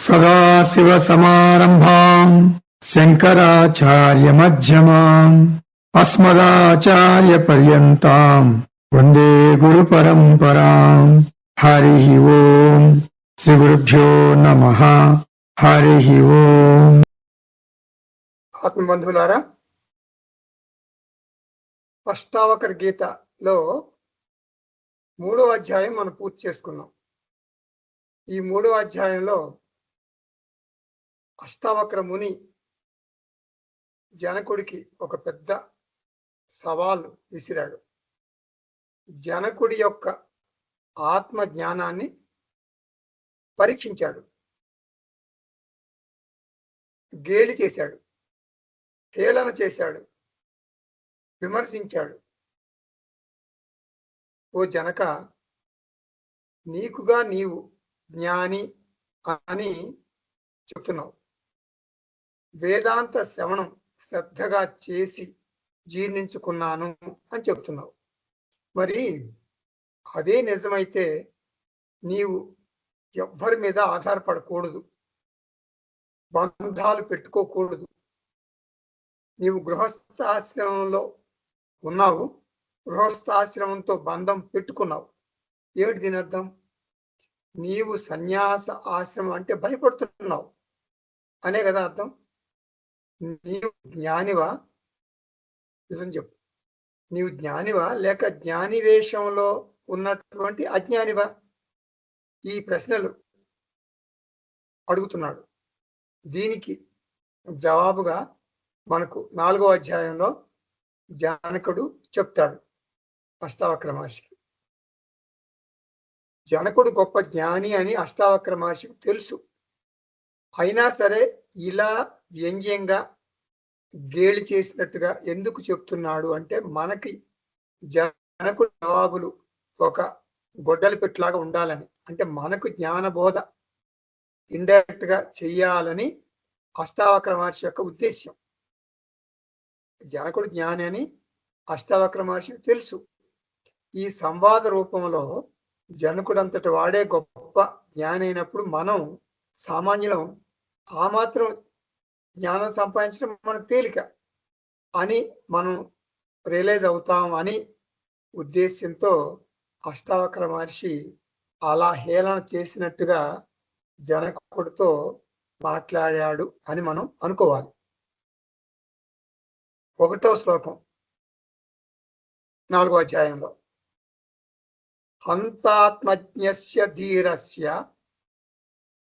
సదాశివసమారంభాం శంకరాచార్యమధ్యమాం అస్మదాచార్యపర్యంతాం వందే గురుపరంపరాం. హరి ఓం. శ్రీ గురుభ్యో నమః. హరి ఓం. ఆత్మబంధువులారా, అష్టావకర గీతలో 3వ అధ్యాయం మనం పూర్తి చేసుకున్నాం. ఈ 3వ అధ్యాయంలో అష్టావక్ర ముని జనకుడికి ఒక పెద్ద సవాలు విసిరాడు. జనకుడి యొక్క ఆత్మ జ్ఞానాన్ని పరీక్షించాడు, గేలి చేశాడు, హేళన చేశాడు, విమర్శించాడు. ఓ జనక, నీకుగా నీవు జ్ఞాని అని చెప్తున్నావు. వేదాంత శ్రవణం శ్రద్ధగా చేసి జీర్ణించుకున్నాను అని చెప్తున్నావు. మరి అదే నిజమైతే నీవు ఎవ్వరి మీద ఆధారపడకూడదు, బంధాలు పెట్టుకోకూడదు. నీవు గృహస్థాశ్రమంలో ఉన్నావు, గృహస్థాశ్రమంతో బంధం పెట్టుకున్నావు. ఏమిటి దీని అర్థం? నీవు సన్యాస ఆశ్రమం అంటే భయపడుతున్నావు అనే కదా అర్థం. నీవు జ్ఞానివా? నిజం చెప్పు, నీవు జ్ఞానివా లేక జ్ఞాని వేషంలో ఉన్నటువంటి అజ్ఞానివా? ఈ ప్రశ్నలు అడుగుతున్నాడు. దీనికి జవాబుగా మనకు 4వ అధ్యాయంలో జనకుడు చెప్తాడు అష్టావక్ర మహర్షికి. జనకుడు గొప్ప జ్ఞాని అని అష్టావక్ర మహర్షికి తెలుసు. అయినా సరే ఇలా వ్యంగ్యంగా గేలి చేసినట్టుగా ఎందుకు చెప్తున్నాడు అంటే, మనకి జనకుడు జవాబులు ఒక గొడ్డలి పెట్టులాగా ఉండాలని, అంటే మనకు జ్ఞానబోధ ఇండైరెక్ట్ గా చెయ్యాలని అష్టావక్ర మహర్షి యొక్క ఉద్దేశ్యం. జనకుడు జ్ఞాని అని అష్టావక్ర మహర్షికి తెలుసు. ఈ సంవాద రూపంలో జనకుడంతటి వాడే గొప్ప జ్ఞాని అయినప్పుడు మనం సామాన్యులం ఆ మాత్రం జ్ఞానం సంపాదించడం మనకు తేలిక అని మనం రియలైజ్ అవుతాం అని ఉద్దేశ్యంతో అష్టావక్ర మహర్షి అలా హేళన చేసినట్టుగా జనకుడితో మాట్లాడాడు అని మనం అనుకోవాలి. 1వ శ్లోకం 4వ అధ్యాయంలో, హంతాత్మజ్ఞస్య ధీరస్య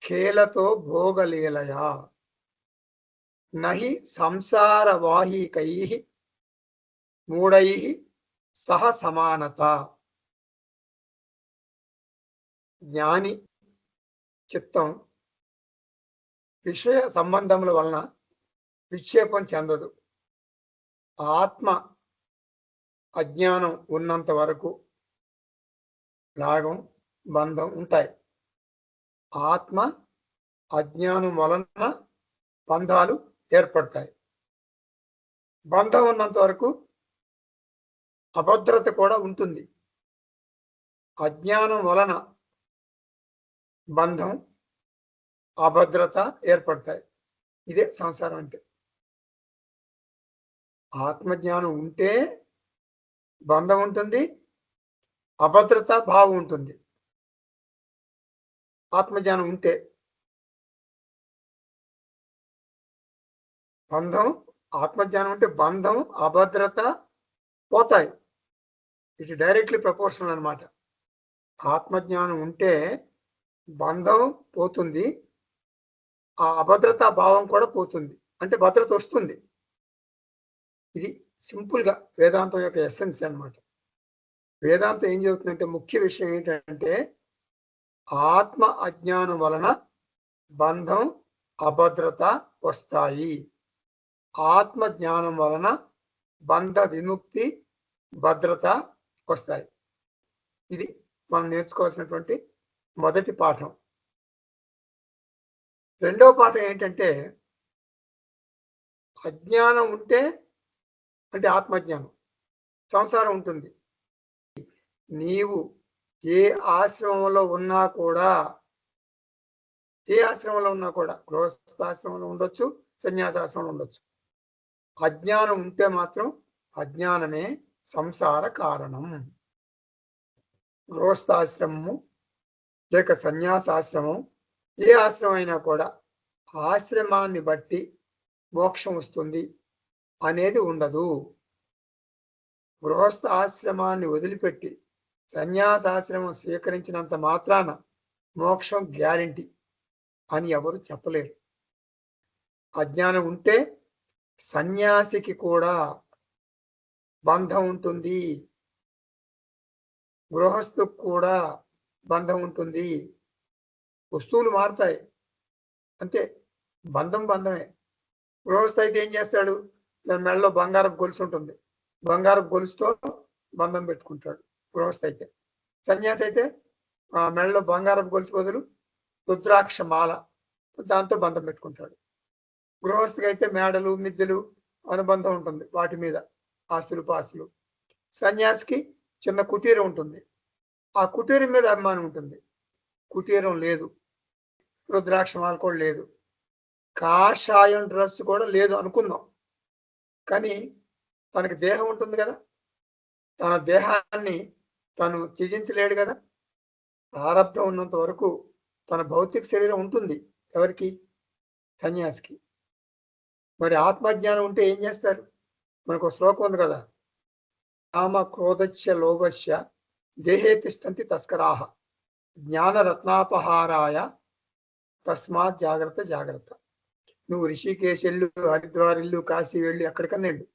ఖేలతో భోగలీలయా నహి సంసారవాహికైః మూఢైః సహ సమానత. జ్ఞాని చిత్తం విషయ సంబంధముల వలన విక్షేపం చెందదు. ఆత్మ అజ్ఞానం ఉన్నంత వరకు రాగం బంధం ఉంటాయి. ఆత్మ అజ్ఞానం వలన బంధాలు ఏర్పడతాయి. బంధం ఉన్నంత వరకు అభద్రత కూడా ఉంటుంది. అజ్ఞానం వలన బంధం అభద్రత ఏర్పడతాయి. ఇదే సంసారం అంటే. ఆత్మజ్ఞానం ఉంటే బంధం ఉంటుంది, అభద్రత భావం ఉంటుంది. ఆత్మజ్ఞానం ఉంటే బంధం, ఆత్మజ్ఞానం ఉంటే బంధం అభద్రత పోతాయి. ఇట్ డైరెక్ట్లీ ప్రపోర్షనల్ అనమాట. ఆత్మజ్ఞానం ఉంటే బంధం పోతుంది, ఆ అభద్రతా భావం కూడా పోతుంది, అంటే భద్రత వస్తుంది. ఇది సింపుల్గా వేదాంతం యొక్క ఎసెన్స్ అన్నమాట. వేదాంతం ఏం చెబుతుందంటే, ముఖ్య విషయం ఏంటంటే, ఆత్మ అజ్ఞానం వలన బంధం అభద్రత వస్తాయి, ఆత్మ జ్ఞానం వలన బంధ విముక్తి భద్రత వస్తాయి. ఇది మనం నేర్చుకోవాల్సినటువంటి మొదటి పాఠం. 2వ పాఠం ఏంటంటే, అజ్ఞానం ఉంటే అంటే ఆత్మజ్ఞానం, సంసారం ఉంటుంది. నీవు ఏ ఆశ్రమంలో ఉన్నా కూడా ఏ ఆశ్రమంలో ఉన్నా కూడా గృహస్థాశ్రమంలో ఉండొచ్చు, సన్యాసాశ్రమంలో ఉండొచ్చు. అజ్ఞానం ఉంటే మాత్రం అజ్ఞానమే సంసార కారణం. గృహస్థాశ్రమము లేక సన్యాసాశ్రమం, ఏ ఆశ్రమం అయినా కూడా ఆశ్రమాన్ని బట్టి మోక్షం వస్తుంది అనేది ఉండదు. గృహస్థ ఆశ్రమాన్ని వదిలిపెట్టి సన్యాసాశ్రమం స్వీకరించినంత మాత్రాన మోక్షం గ్యారంటీ అని ఎవరు చెప్పలేరు. అజ్ఞానం ఉంటే సన్యాసికి కూడా బంధం ఉంటుంది, గృహస్థుకు కూడా బంధం ఉంటుంది. వస్తువులు మారుతాయి అంతే, బంధం బంధమే. గృహస్థ అయితే ఏం చేస్తాడు? దాని మెడలో బంగారపు గొలుసు ఉంటుంది, బంగారపు గొలుసుతో బంధం పెట్టుకుంటాడు గృహస్థ అయితే. సన్యాసి అయితే ఆ మెడలో బంగారపు గొలుసు బదులు రుద్రాక్ష మాల, దాంతో బంధం పెట్టుకుంటాడు. గృహస్థికి అయితే మేడలు మిద్దెలు అనుబంధం ఉంటుంది, వాటి మీద ఆస్తులు పాస్తులు. సన్యాసికి చిన్న కుటీరం ఉంటుంది, ఆ కుటీరం మీద అభిమానం ఉంటుంది. కుటీరం లేదు, రుద్రాక్షమాల కూడా లేదు, కాషాయం డ్రెస్ కూడా లేదు అనుకుందాం. కానీ తనకి దేహం ఉంటుంది కదా, తన దేహాన్ని తను త్యజించలేడు కదా. ప్రారంధం ఉన్నంత వరకు తన భౌతిక శరీరం ఉంటుంది ఎవరికి? సన్యాసికి. మరి ఆత్మజ్ఞానం ఉంటే ఏం చేస్తారు? మనకు శ్లోకం ఉంది కదా, కామ క్రోధస్య లోభస్య దేహే తిష్టంతి తస్కరాహ జ్ఞాన రత్నాపహారాయ తస్మాత్ జాగ్రత్త జాగ్రత్త. నువ్వు రిషికేశ్ వెళ్ళు, హరిద్వార్ వెళ్ళు, కాశీ వెళ్ళు, ఎక్కడికన్నా వెళ్ళు,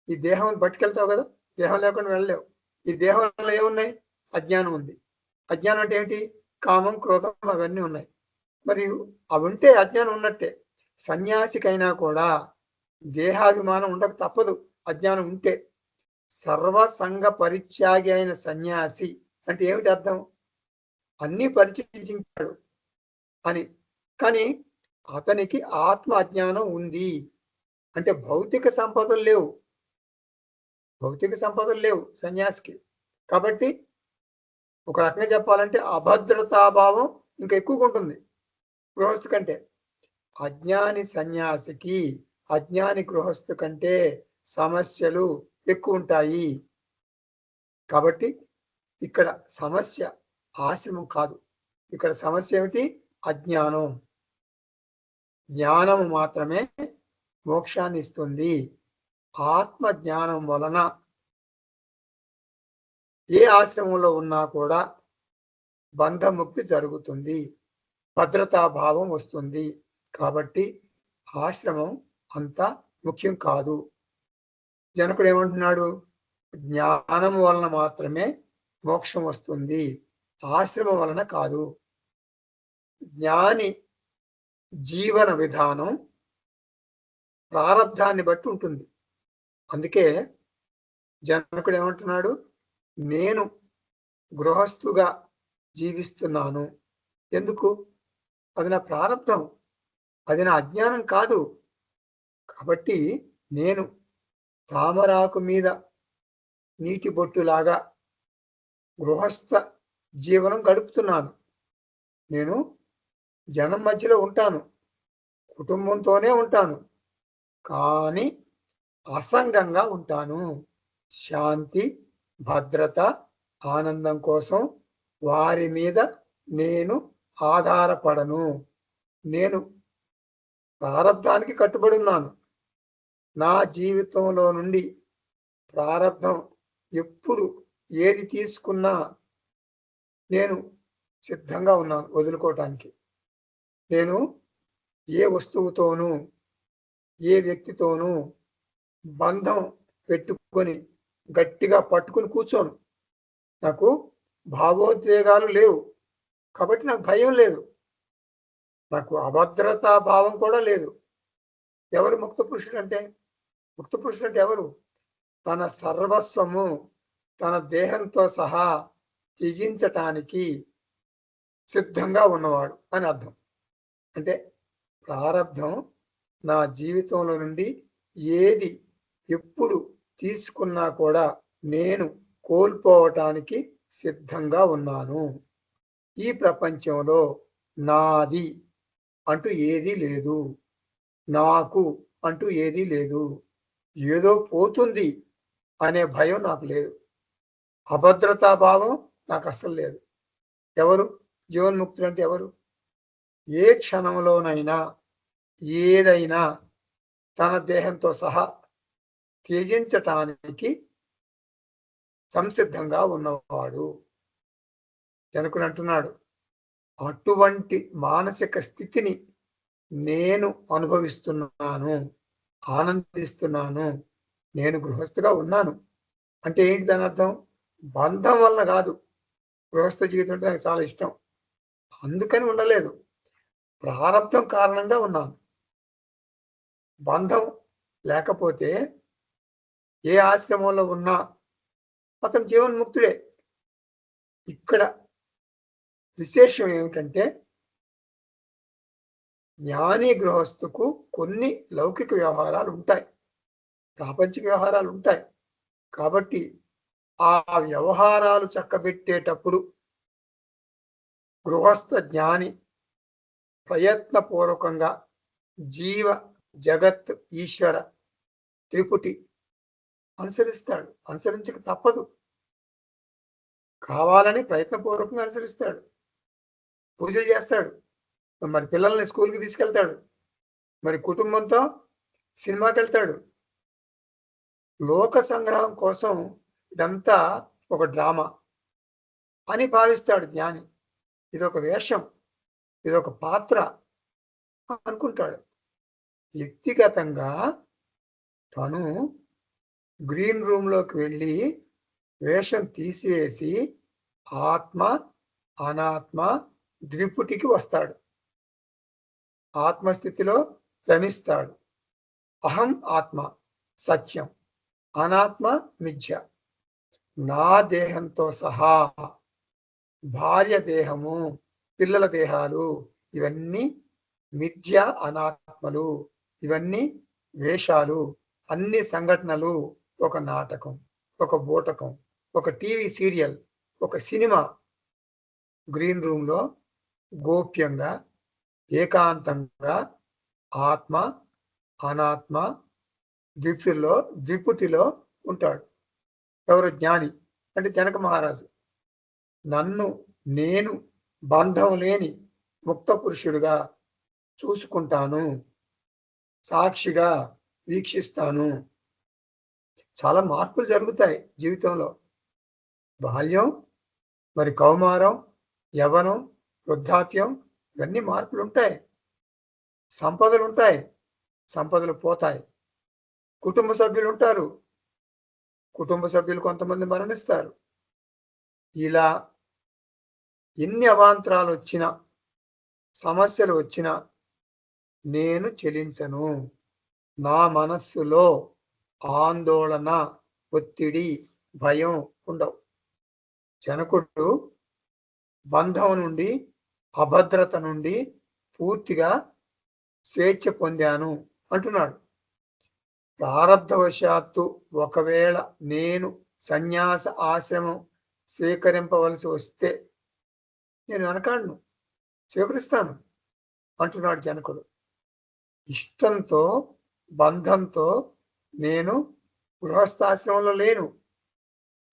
ఈ దేహం పట్టుకెళ్తావు కదా, దేహం లేకుండా వెళ్ళలేవు. ఈ దేహంలో ఏమున్నాయి? అజ్ఞానం ఉంది. అజ్ఞానం అంటే ఏంటి? కామం క్రోధం అవన్నీ ఉన్నాయి. మరియు అవి ఉంటే అజ్ఞానం ఉన్నట్టే. సన్యాసికైనా కూడా దేహాభిమానం ఉండక తప్పదు అజ్ఞానం ఉంటే. సర్వసంగ పరిత్యాగి అయిన సన్యాసి అంటే ఏమిటి అర్థం? అన్నీ పరిచయించాడు అని, కానీ అతనికి ఆత్మ అజ్ఞానం ఉంది. అంటే భౌతిక సంపదలు లేవు, భౌతిక సంపదలు లేవు సన్యాసికి. కాబట్టి ఒక రకంగా చెప్పాలంటే అభద్రతాభావం ఇంకా ఎక్కువగా ఉంటుంది గృహస్థు కంటే. అజ్ఞాని సన్యాసికి అజ్ఞాని గృహస్థు కంటే సమస్యలు ఎక్కువ ఉంటాయి. కాబట్టి ఇక్కడ సమస్య ఆశ్రమం కాదు, ఇక్కడ సమస్య ఏమిటి? అజ్ఞానం. జ్ఞానం మాత్రమే మోక్షాన్ని ఇస్తుంది. ఆత్మ జ్ఞానం వలన ఏ ఆశ్రమంలో ఉన్నా కూడా బంధముక్తి జరుగుతుంది, భద్రతాభావం వస్తుంది. కాబట్టి ఆశ్రమం అంత ముఖ్యం కాదు. జనకుడు ఏమంటున్నాడు? జ్ఞానం వలన మాత్రమే మోక్షం వస్తుంది, ఆశ్రమం వలన కాదు. జ్ఞాని జీవన విధానం ప్రారబ్ధాన్ని బట్టి ఉంటుంది. అందుకే జనకుడు ఏమంటున్నాడు? నేను గృహస్థుగా జీవిస్తున్నాను. ఎందుకు? అది నా ప్రారబ్ధం, అది నా అజ్ఞానం కాదు. కాబట్టి నేను తామరాకు మీద నీటి బొట్టులాగా గృహస్థ జీవనం గడుపుతున్నాను. నేను జనం మధ్యలో ఉంటాను, కుటుంబంతోనే ఉంటాను, కానీ అసంగంగా ఉంటాను. శాంతి, భద్రత, ఆనందం కోసం వారి మీద నేను ఆధారపడను. నేను ప్రారబ్ధానికి కట్టుబడి ఉన్నాను. నా జీవితంలో నుండి ప్రారబ్ధం ఎప్పుడు ఏది తీసుకున్నా నేను సిద్ధంగా ఉన్నాను వదులుకోవటానికి. నేను ఏ వస్తువుతోనూ ఏ వ్యక్తితోనూ బంధం పెట్టుకొని గట్టిగా పట్టుకుని కూర్చోను. నాకు భావోద్వేగాలు లేవు కాబట్టి నాకు భయం లేదు, నాకు అభద్రతా భావం కూడా లేదు. ఎవరు ముక్త పురుషుడు అంటే? ముక్త పురుషుడు అంటే ఎవరు? తన సర్వస్వము తన దేహంతో సహా త్యజించటానికి సిద్ధంగా ఉన్నవాడు అని అర్థం. అంటే ప్రారబ్ధం నా జీవితంలో నుండి ఏది ఎప్పుడు తీసుకున్నా కూడా నేను కోల్పోవటానికి సిద్ధంగా ఉన్నాను. ఈ ప్రపంచంలో నాది అంటూ ఏదీ లేదు, నాకు అంటూ ఏదీ లేదు, ఏదో పోతుంది అనే భయం నాకు లేదు, అభద్రతా భావం నాకు అస్సలు లేదు. ఎవరు జీవన్ముక్తులు అంటే ఎవరు? ఏ క్షణంలోనైనా ఏదైనా తన దేహంతో సహా త్యజించటానికి సంసిద్ధంగా ఉన్నవాడు. జనకుడు అంటున్నాడు, అటువంటి మానసిక స్థితిని నేను అనుభవిస్తున్నాను, ఆనందిస్తున్నాను. నేను గృహస్థుగా ఉన్నాను అంటే ఏంటి దాని అర్థం? బంధం వల్ల కాదు. గృహస్థ జీవితం అంటే నాకు చాలా ఇష్టం, అందుకని ఉండలేదు. ప్రారంధం కారణంగా ఉన్నాను. బంధం లేకపోతే ఏ ఆశ్రమంలో ఉన్నా అతను జీవన్ముక్తుడే. ఇక్కడ విశేషం ఏమిటంటే, జ్ఞాని గృహస్థుకు కొన్ని లౌకిక వ్యవహారాలు ఉంటాయి, ప్రాపంచిక వ్యవహారాలు ఉంటాయి. కాబట్టి ఆ వ్యవహారాలు చక్కబెట్టేటప్పుడు గృహస్థ జ్ఞాని ప్రయత్నపూర్వకంగా జీవ జగత్ ఈశ్వర త్రిపుటి అనుసరిస్తాడు. అనుసరించక తప్పదు, కావాలని ప్రయత్నపూర్వకంగా అనుసరిస్తాడు. పూజలు చేస్తాడు, మరి పిల్లల్ని స్కూల్కి తీసుకెళ్తాడు, మరి కుటుంబంతో సినిమాకి వెళ్తాడు. లోక సంగ్రహం కోసం ఇదంతా ఒక డ్రామా అని భావిస్తాడు జ్ఞాని. ఇదొక వేషం, ఇదొక పాత్ర అనుకుంటాడు. వ్యక్తిగతంగా తను గ్రీన్ రూమ్లోకి వెళ్ళి వేషం తీసివేసి ఆత్మ అనాత్మ ద్విపుటికి వస్తాడు. ఆత్మస్థితిలో రమిస్తాడు. అహం ఆత్మ సత్యం, అనాత్మ మిథ్య. నా దేహంతో సహా భార్య దేహము, పిల్లల దేహాలు ఇవన్నీ మిథ్య అనాత్మలు, ఇవన్నీ వేషాలు. అన్ని సంఘటనలు ఒక నాటకం, ఒక బూటకం, ఒక టీవీ సీరియల్, ఒక సినిమా. గ్రీన్ రూమ్లో గోప్యంగా ఏకాంతంగా ఆత్మ అనాత్మ ద్విపుటిలో ఉంటాడు. ఎవరు? జ్ఞాని అంటే జనక మహారాజు. నన్ను నేను బంధం లేని ముక్త పురుషుడిగా చూసుకుంటాను, సాక్షిగా వీక్షిస్తాను. చాలా మార్పులు జరుగుతాయి జీవితంలో. బాల్యం, మరి కౌమారం, యవ్వనం, వృద్ధాప్యం, ఇవన్నీ మార్పులు ఉంటాయి. సంపదలు ఉంటాయి, సంపదలు పోతాయి. కుటుంబ సభ్యులు ఉంటారు, కుటుంబ సభ్యులు కొంతమంది మరణిస్తారు. ఇలా ఎన్ని అవాంతరాలు వచ్చినా, సమస్యలు వచ్చినా నేను చెలించను. నా మనస్సులో ఆందోళన, ఒత్తిడి, భయం ఉండవు. జనకుడు బంధం నుండి, అభద్రత నుండి పూర్తిగా స్వేచ్ఛ పొందాను అంటున్నాడు. ప్రారబ్ధవశాత్తు ఒకవేళ నేను సన్యాస ఆశ్రమం స్వీకరింపవలసి వస్తే నేను వెనకాడను, స్వీకరిస్తాను అంటున్నాడు జనకుడు. ఇష్టంతో, బంధంతో నేను గృహస్థాశ్రమంలో లేను,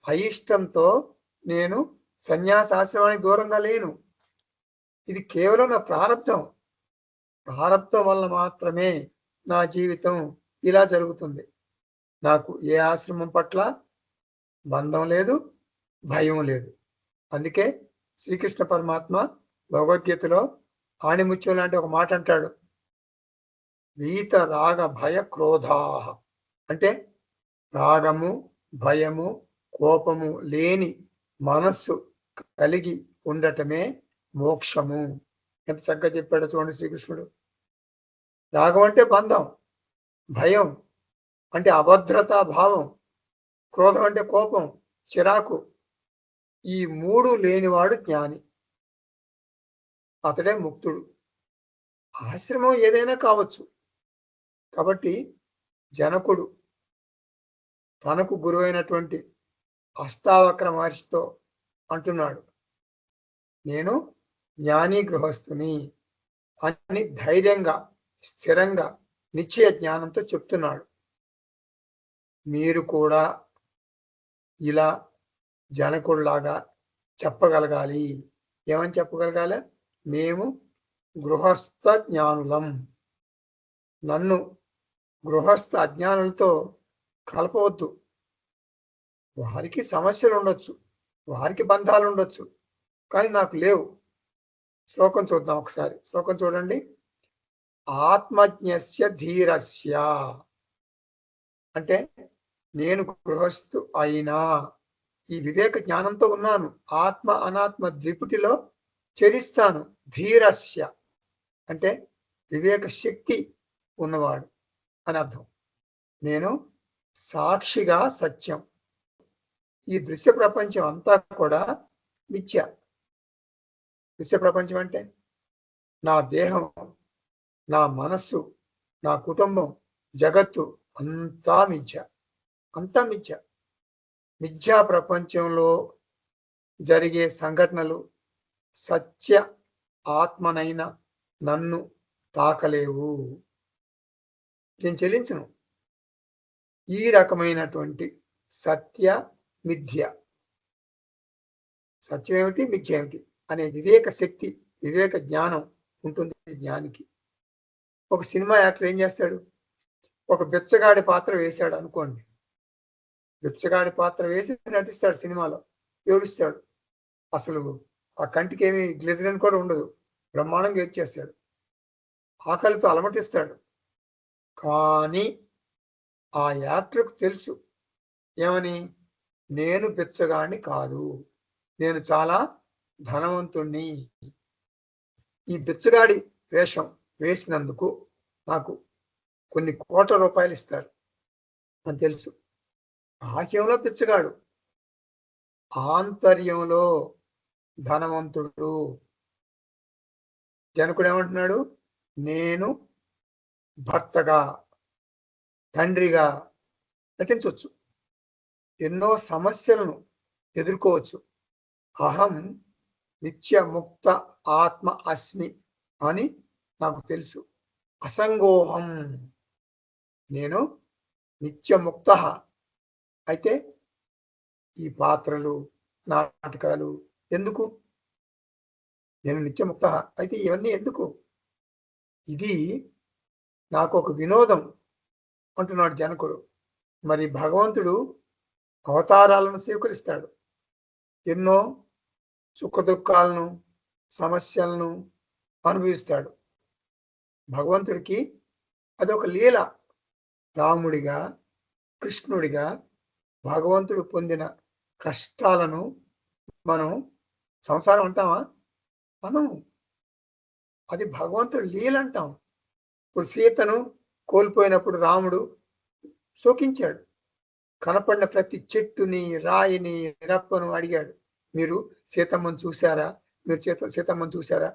అయిష్టంతో నేను సన్యాసాశ్రమానికి దూరంగా లేను. ఇది కేవలం నా ప్రారబ్ధం. ప్రారబ్ధం వల్ల మాత్రమే నా జీవితం ఇలా జరుగుతుంది. నాకు ఏ ఆశ్రమం పట్ల బంధం లేదు, భయం లేదు. అందుకే శ్రీకృష్ణ పరమాత్మ భగవద్గీతలో ఆణిముత్యం లాంటి ఒక మాట అంటాడు, వీత రాగ భయ క్రోధాః. అంటే రాగము, భయము, కోపము లేని మనస్సు కలిగి ఉండటమే మోక్షము. ఎంత చక్కగా చెప్పాడో చూడండి శ్రీకృష్ణుడు. రాగం అంటే బంధం, భయం అంటే అభద్రతా భావం, క్రోధం అంటే కోపం, చిరాకు. ఈ మూడు లేనివాడు జ్ఞాని, అతడే ముక్తుడు. ఆశ్రమం ఏదైనా కావచ్చు. కాబట్టి జనకుడు తనకు గురువైనటువంటి అష్టావక్ర మహర్షితో అంటున్నాడు, నేను జ్ఞాని గృహస్థుని, అని ధైర్యంగా, స్థిరంగా, నిశ్చయ జ్ఞానంతో చెప్తున్నాడు. మీరు కూడా ఇలా జనకుడిలాగా చెప్పగలగాలి. ఏమని చెప్పగలగాలి? మేము గృహస్థ జ్ఞానులం. నన్ను గృహస్థ అజ్ఞానులతో కలపవద్దు. వారికి సమస్యలు ఉండొచ్చు, వారికి బంధాలు ఉండొచ్చు, కానీ నాకు లేవు. శ్లోకం చూద్దాం ఒకసారి. శ్లోకం చూడండి. ఆత్మజ్ఞస్య ధీరస్య అంటే నేను గృహస్థు అయినా ఈ వివేక జ్ఞానంతో ఉన్నాను. ఆత్మ అనాత్మ ద్విపుటిలో చరిస్తాను. ధీరస్య అంటే వివేక శక్తి ఉన్నవాడు అని అర్థం. నేను సాక్షిగా సత్యం. ఈ దృశ్య ప్రపంచం అంతా కూడా మిథ్య. దృశ్య ప్రపంచం అంటే నా దేహం, నా మనస్సు, నా కుటుంబం, జగత్తు అంతా మిథ్య. అంతా మిథ్య. మిథ్యా ప్రపంచంలో జరిగే సంఘటనలు సత్య ఆత్మనైన నన్ను తాకలేవు. నేను చెల్లించను. ఈ రకమైనటువంటి సత్య మిథ్య, సత్యం ఏమిటి, మిథ్య ఏమిటి అనే వివేక శక్తి, వివేక జ్ఞానం ఉంటుంది జ్ఞానికి. ఒక సినిమా యాక్టర్ ఏం చేస్తాడు? ఒక బిచ్చగాడి పాత్ర వేశాడు అనుకోండి. బిచ్చగాడి పాత్ర వేసి నటిస్తాడు, సినిమాలో ఏడుస్తాడు. అసలు ఆ కంటికి ఏమి గ్లిజరిన్ కూడా ఉండదు, బ్రహ్మాండంగా ఏడ్చేస్తాడు, ఆకలితో అలమటిస్తాడు. కానీ ఆ యాక్టర్కు తెలుసు ఏమని? నేను బిచ్చగాడిని కాదు, నేను చాలా ధనవంతుణ్ణి. ఈ బిచ్చగాడి వేషం వేసినందుకు నాకు కొన్ని కోట్ల రూపాయలు ఇస్తారు అని తెలుసు. బాహ్యంలో బిచ్చగాడు, ఆంతర్యంలో ధనవంతుడు. జనకుడు ఏమంటున్నాడు? నేను భర్తగా, తండ్రిగా నటించవచ్చు, ఎన్నో సమస్యలను ఎదుర్కోవచ్చు. అహం నిత్యముక్త ఆత్మ అస్మి అని నాకు తెలుసు. అసంగోహం, నేను నిత్యముక్త. అయితే ఈ పాత్రలు, నాటకాలు ఎందుకు? నేను నిత్యముక్త అయితే ఇవన్నీ ఎందుకు? ఇది నాకు ఒక వినోదం అంటున్నాడు జనకుడు. మరి భగవంతుడు అవతారాలను స్వీకరిస్తాడు, ఎన్నో సుఖ దుఃఖాలను, సమస్యలను అనుభవిస్తాడు. భగవంతుడికి అదొక లీల. రాముడిగా, కృష్ణుడిగా భగవంతుడు పొందిన కష్టాలను మనం సంసారం అంటామా? మనం అది భగవంతుడు లీల అంటాం. ఇప్పుడు సీతను కోల్పోయినప్పుడు రాముడు శోకించాడు. కనపడిన ప్రతి చెట్టుని, రాయిని, రప్పను అడిగాడు, మీరు సీతమ్మను చూశారా? మీరు సీతమ్మను చూశారా?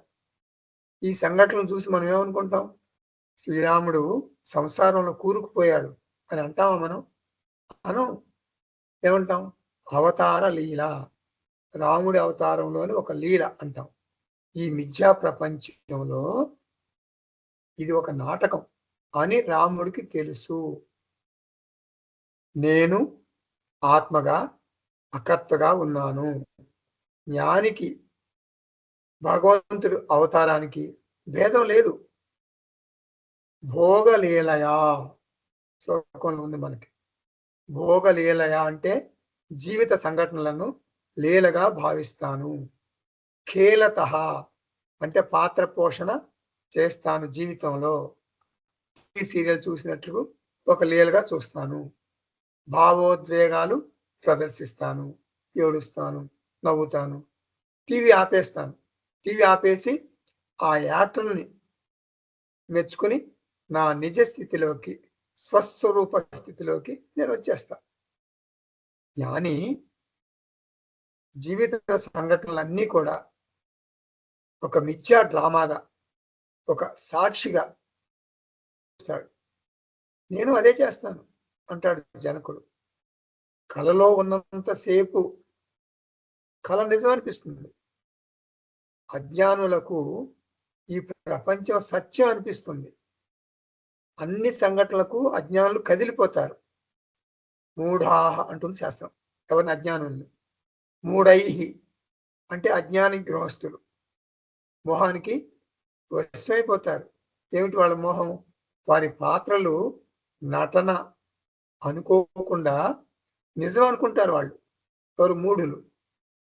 ఈ సంఘటనలు చూసి మనం ఏమనుకుంటాం? శ్రీరాముడు సంసారంలో కూరుకుపోయాడు అని అంటామా మనం? మనం ఏమంటాం? అవతార లీల, రాముడి అవతారంలోని ఒక లీల అంటాం. ఈ మిథ్యా ప్రపంచంలో ఇది ఒక నాటకం అని రాముడికి తెలుసు. నేను ఆత్మగా, అకర్తగా ఉన్నాను. జ్ఞానికి భగవంతుడు అవతారానికి భేదం లేదు. భోగలీలయా శ్లోకంలో ఉంది మనకి. భోగలీలయ అంటే జీవిత సంఘటనలను లీలగా భావిస్తాను. ఖేలత అంటే పాత్ర పోషణ చేస్తాను జీవితంలో. టీవీ సీరియల్ చూసినట్లు ఒక లీలగా చూస్తాను. భావోద్వేగాలు ప్రదర్శిస్తాను, ఏడుస్తాను, నవ్వుతాను. టీవీ ఆపేస్తాను. టీవీ ఆపేసి ఆ యాక్టర్ని మెచ్చుకొని నా నిజ స్థితిలోకి, స్వస్వరూప స్థితిలోకి నేను వచ్చేస్తా. జ్ఞాని జీవిత సంఘటనలన్నీ కూడా ఒక మిథ్యా డ్రామాగా, ఒక సాక్షిగా చూస్తాడు. నేను అదే చేస్తాను అంటాడు జనకుడు. కలలో ఉన్నంతసేపు కళ నిజం అనిపిస్తుంది. అజ్ఞానులకు ఈ ప్రపంచం సత్యం అనిపిస్తుంది. అన్ని సంఘటనలకు అజ్ఞానులు కదిలిపోతారు. మూఢాహ అంటుంది శాస్త్రం ఎవరిని అజ్ఞానుల్ని. మూఢైహి అంటే అజ్ఞాని గృహస్థులు మోహానికి వశమైపోతారు. ఏమిటి వాళ్ళ మోహం? వారి పాత్రలు నటన అనుకోకుండా నిజం అనుకుంటారు వాళ్ళు. ఎవరు? మూఢులు,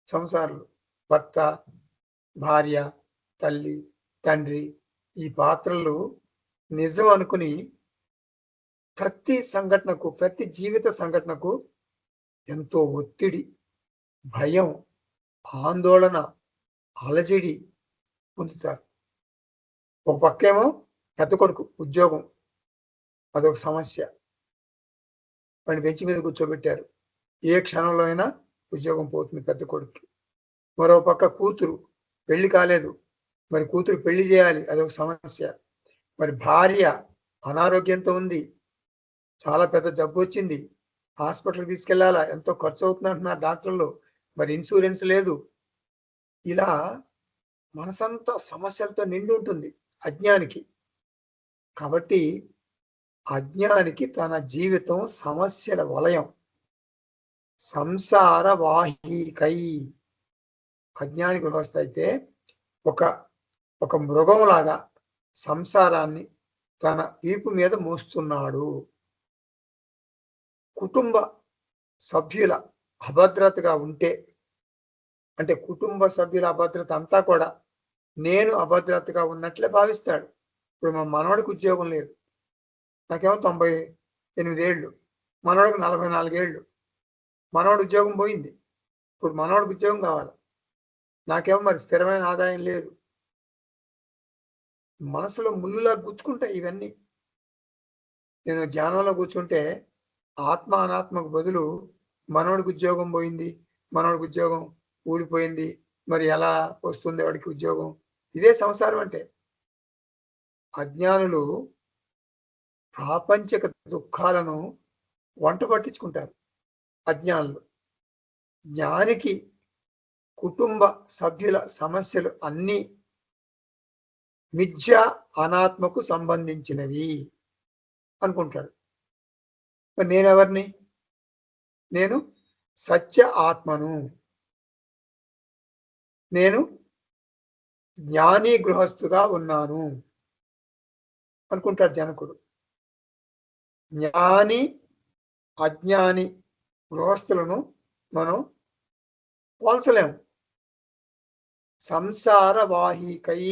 సంసారులు. భర్త, భార్య, తల్లి, తండ్రి ఈ పాత్రలు నిజం అనుకుని ప్రతి సంఘటనకు, ప్రతి జీవిత సంఘటనకు ఎంతో ఒత్తిడి, భయం, ఆందోళన, అలజడి పొందుతారు. ఒక పక్కేమో పెద్ద కొడుకు ఉద్యోగం, అదొక సమస్య. వాడిని బెంచ్ మీద కూర్చోబెట్టారు. ఏ క్షణంలో అయినా ఉద్యోగం పోతుంది పెద్ద కొడుక్కి. మరో పక్క కూతురు పెళ్లి కాలేదు, మరి కూతురు పెళ్లి చేయాలి, అదొక సమస్య. మరి భార్య అనారోగ్యంతో ఉంది, చాలా పెద్ద జబ్బు వచ్చింది, హాస్పిటల్కి తీసుకెళ్లాలా, ఎంతో ఖర్చు అవుతుంది అంటున్నారు డాక్టర్లు, మరి ఇన్సూరెన్స్ లేదు. ఇలా మనసంతా సమస్యలతో నిండి ఉంటుంది అజ్ఞానికి. కాబట్టి అజ్ఞానికి తన జీవితం సమస్యల వలయం, సంసార వాహికై. అజ్ఞాని గృహస్థ అయితే ఒక మృగంలాగా సంసారాన్ని తన వీపు మీద మోస్తున్నాడు. కుటుంబ సభ్యుల అభద్రతగా ఉంటే, అంటే కుటుంబ సభ్యుల అభద్రత అంతా కూడా నేను అభద్రతగా ఉన్నట్లే భావిస్తాడు. ఇప్పుడు మా మనవడికి ఉద్యోగం లేదు, నాకేమో 98 ఏళ్ళు, మనవడికి 44 ఏళ్ళు. మనవడి ఉద్యోగం పోయింది, ఇప్పుడు మనవడికి ఉద్యోగం కావాలి, నాకేమో మరి స్థిరమైన ఆదాయం లేదు. మనసులో ముళ్ళులా గుచ్చుకుంటాయి ఇవన్నీ. నేను ధ్యానంలో కూర్చుంటే ఆత్మ అనాత్మకు బదులు మనవడికి ఉద్యోగం పోయింది, మనవడికి ఉద్యోగం ఊడిపోయింది, మరి ఎలా వస్తుంది వాడికి ఉద్యోగం? ఇదే సంసారం అంటే. అజ్ఞానులు ప్రాపంచిక దుఃఖాలను వంట పట్టించుకుంటారు. అజ్ఞానులు. జ్ఞానికి కుటుంబ సభ్యుల సమస్యలు అన్నీ మిథ్య అనాత్మకు సంబంధించినవి అనుకుంటాడు. మరి నేనెవరిని? నేను సత్య ఆత్మను, నేను జ్ఞాని గృహస్థుగా ఉన్నాను అనుకుంటాడు జనకుడు. జ్ఞాని అజ్ఞాని గృహస్థులను మనం పోల్చలేము. సంసార వాహికై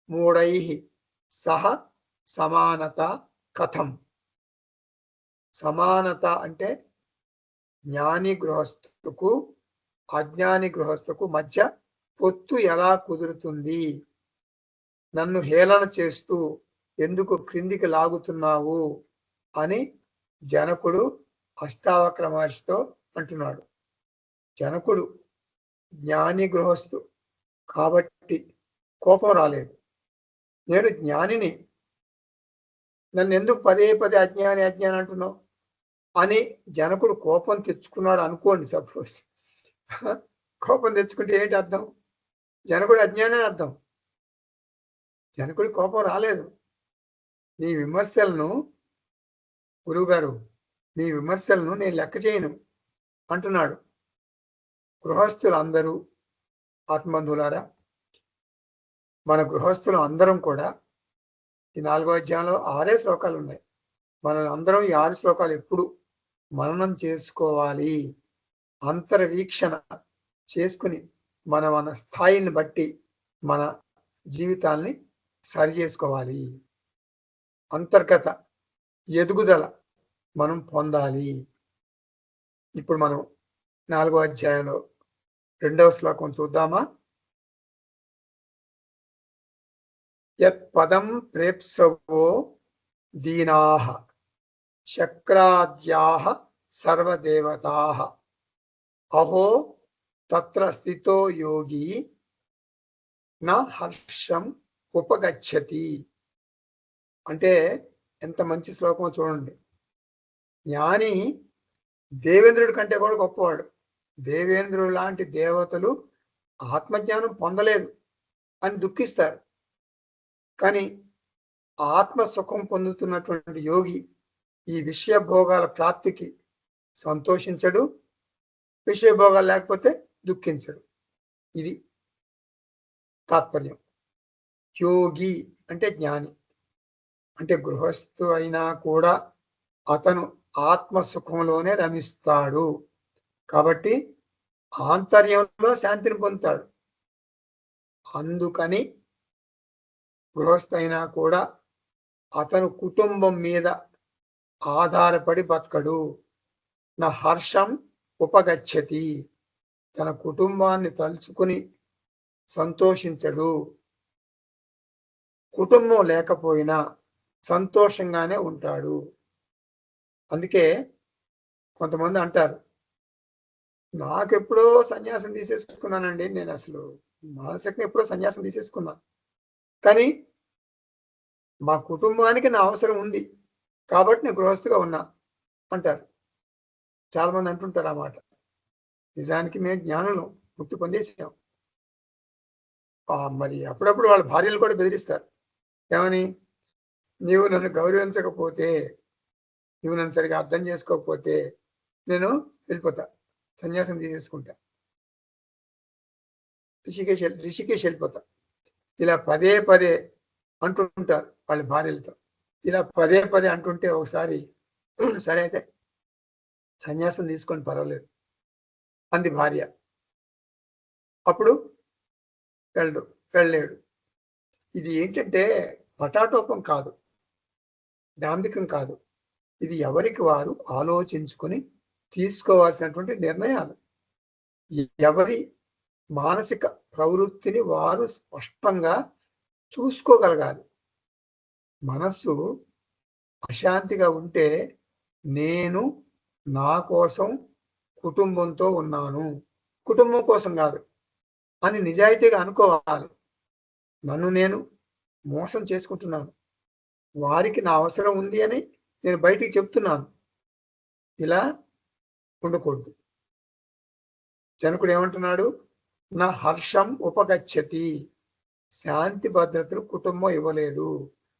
మూఢై సహ సమానత కథం. సమానత అంటే జ్ఞాని గృహస్థుకు అజ్ఞాని గృహస్థుకు మధ్య పొత్తు ఎలా కుదురుతుంది? నన్ను హేళన చేస్తూ ఎందుకు క్రిందికి లాగుతున్నావు అని జనకుడు అష్టావక్ర మహర్షితో అంటున్నాడు. జనకుడు జ్ఞాని గృహస్థు కాబట్టి కోపం రాలేదు. నేను జ్ఞానిని, నన్ను ఎందుకు పదే పదే అజ్ఞాని అజ్ఞాని అంటున్నావు అని జనకుడు కోపం తెచ్చుకున్నాడు అనుకోండి. సపోజ్ కోపం తెచ్చుకుంటే ఏంటి అర్థం? జనకుడు అజ్ఞాని అని అర్థం. జనకుడి కోపం రాలేదు. నీ విమర్శలను గురువుగారు, నీ విమర్శలను నేను లెక్క చేయను అంటున్నాడు. గృహస్థులు అందరూ ఆత్మబంధువులారా, మన గృహస్థులు అందరం కూడా ఈ 4వ అధ్యాయంలో 6 శ్లోకాలు ఉన్నాయి. మనం అందరం ఈ 6 శ్లోకాలు ఎప్పుడు మననం చేసుకోవాలి, అంతర్వీక్షణ చేసుకుని మన స్థాయిని బట్టి మన జీవితాల్ని సరి చేసుకోవాలి. అంతర్గత ఎదుగుదల మనం పొందాలి. ఇప్పుడు మనం 4వ అధ్యాయంలో 2వ శ్లోకం చూద్దామా? యత్ పదం ప్రేప్సవో దీనాః శక్రాద్యాః సర్వదేవతాః అహో తత్ర స్థితో యోగి నా హర్షం ఉపగచ్చతి. అంటే ఎంత మంచి శ్లోకమో చూడండి. జ్ఞాని దేవేంద్రుడి కంటే కూడా గొప్పవాడు. దేవేంద్రుడు లాంటి దేవతలు ఆత్మజ్ఞానం పొందలేదు అని దుఃఖిస్తారు. కానీ ఆత్మ సుఖం పొందుతున్నటువంటి యోగి ఈ విషయ భోగాల ప్రాప్తికి సంతోషించడు, విషయ భోగాలు లేకపోతే దుఃఖించడు. ఇది తాత్పర్యం. యోగి అంటే జ్ఞాని, అంటే గృహస్థు అయినా కూడా అతను ఆత్మ సుఖంలోనే రమిస్తాడు. కాబట్టి ఆంతర్యంలో శాంతిని పొందుతాడు. అందుకని గృహస్థైనా కూడా అతను కుటుంబం మీద ఆధారపడి బతకడు. నా హర్షం ఉపగచ్చతి, తన కుటుంబాన్ని తలుచుకుని సంతోషించడు. కుటుంబం లేకపోయినా సంతోషంగానే ఉంటాడు. అందుకే కొంతమంది అంటారు, నాకెప్పుడో సన్యాసం తీసేసుకున్నానండి, నేను అసలు మానసికంగా ఎప్పుడో సన్యాసం తీసేసుకున్నాను, కానీ మా కుటుంబానికి నా అవసరం ఉంది కాబట్టి నేను గృహస్థుగా ఉన్నా అంటారు. చాలా మంది అంటుంటారు ఆ మాట. నిజానికి మేము జ్ఞానులు, ముక్తి పొందేసాం. మరి అప్పుడప్పుడు వాళ్ళ భార్యలు కూడా బెదిరిస్తారు. ఏమని? నీవు నన్ను గౌరవించకపోతే, నువ్వు నన్ను సరిగా అర్థం చేసుకోకపోతే నేను వెళ్ళిపోతా, సన్యాసం తీసేసుకుంటా, రిషికేష్ వెళ్ళిపోతా. ఇలా పదే పదే అంటుంటారు వాళ్ళ భార్యలతో. ఇలా పదే పదే అంటుంటే ఒకసారి సరే అయితే సన్యాసం తీసుకోండి పర్వాలేదు అంది భార్య. అప్పుడు వెళ్ళలేడు. ఇది ఏంటంటే పటాటోపం కాదు, డాంబికం కాదు. ఇది ఎవరికి వారు ఆలోచించుకొని తీసుకోవాల్సినటువంటి నిర్ణయాలు. ఎవరి మానసిక ప్రవృత్తిని వారు స్పష్టంగా చూసుకోగలగాలి. మనస్సు అశాంతిగా ఉంటే నేను నా కోసం కుటుంబంతో ఉన్నాను, కుటుంబం కోసం కాదు అని నిజాయితీగా అనుకోవాలి. నన్ను నేను మోసం చేసుకుంటున్నాను, వారికి నా అవసరం ఉంది అని నేను బయటికి చెప్తున్నాను. ఇలా ఉండకూడదు. జనకుడు ఏమంటున్నాడు? నా హర్షం ఉపగచ్చతి, శాంతి భద్రతలు కుటుంబం ఇవ్వలేదు,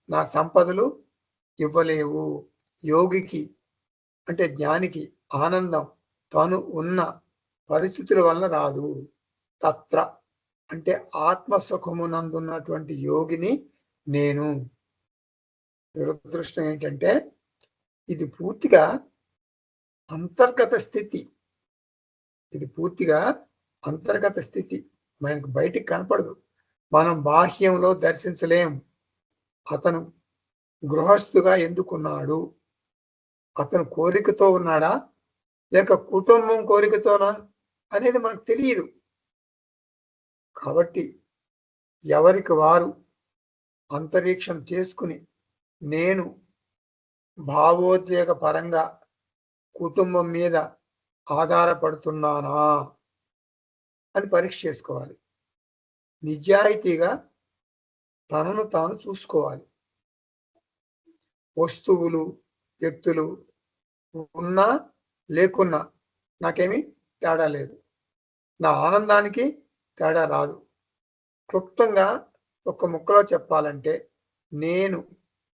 నా సంపదలు ఇవ్వలేవు. యోగికి అంటే జ్ఞానికి ఆనందం తను ఉన్న పరిస్థితుల వలన రాదు. తత్ర అంటే ఆత్మసుఖమునందున్నటువంటి యోగిని నేను. దురదృష్టం ఏంటంటే ఇది పూర్తిగా అంతర్గత స్థితి. ఇది పూర్తిగా అంతర్గత స్థితి, మనకు బయటికి కనపడదు, మనం బాహ్యంలో దర్శించలేం. అతను గృహస్థుగా ఎందుకున్నాడు? అతను కోరికతో ఉన్నాడా లేక కుటుంబం కోరికతోనా అనేది మనకు తెలియదు. కాబట్టి ఎవరికి వారు అంతరీక్షం చేసుకుని నేను భావోద్వేగ పరంగా కుటుంబం మీద ఆధారపడుతున్నానా అని పరీక్ష చేసుకోవాలి. నిజాయితీగా తనను తాను చూసుకోవాలి. వస్తువులు, వ్యక్తులు ఉన్నా లేకున్నా నాకేమీ తేడా లేదు, నా ఆనందానికి తేడా రాదు. క్లుప్తంగా ఒక ముక్కలో చెప్పాలంటే నేను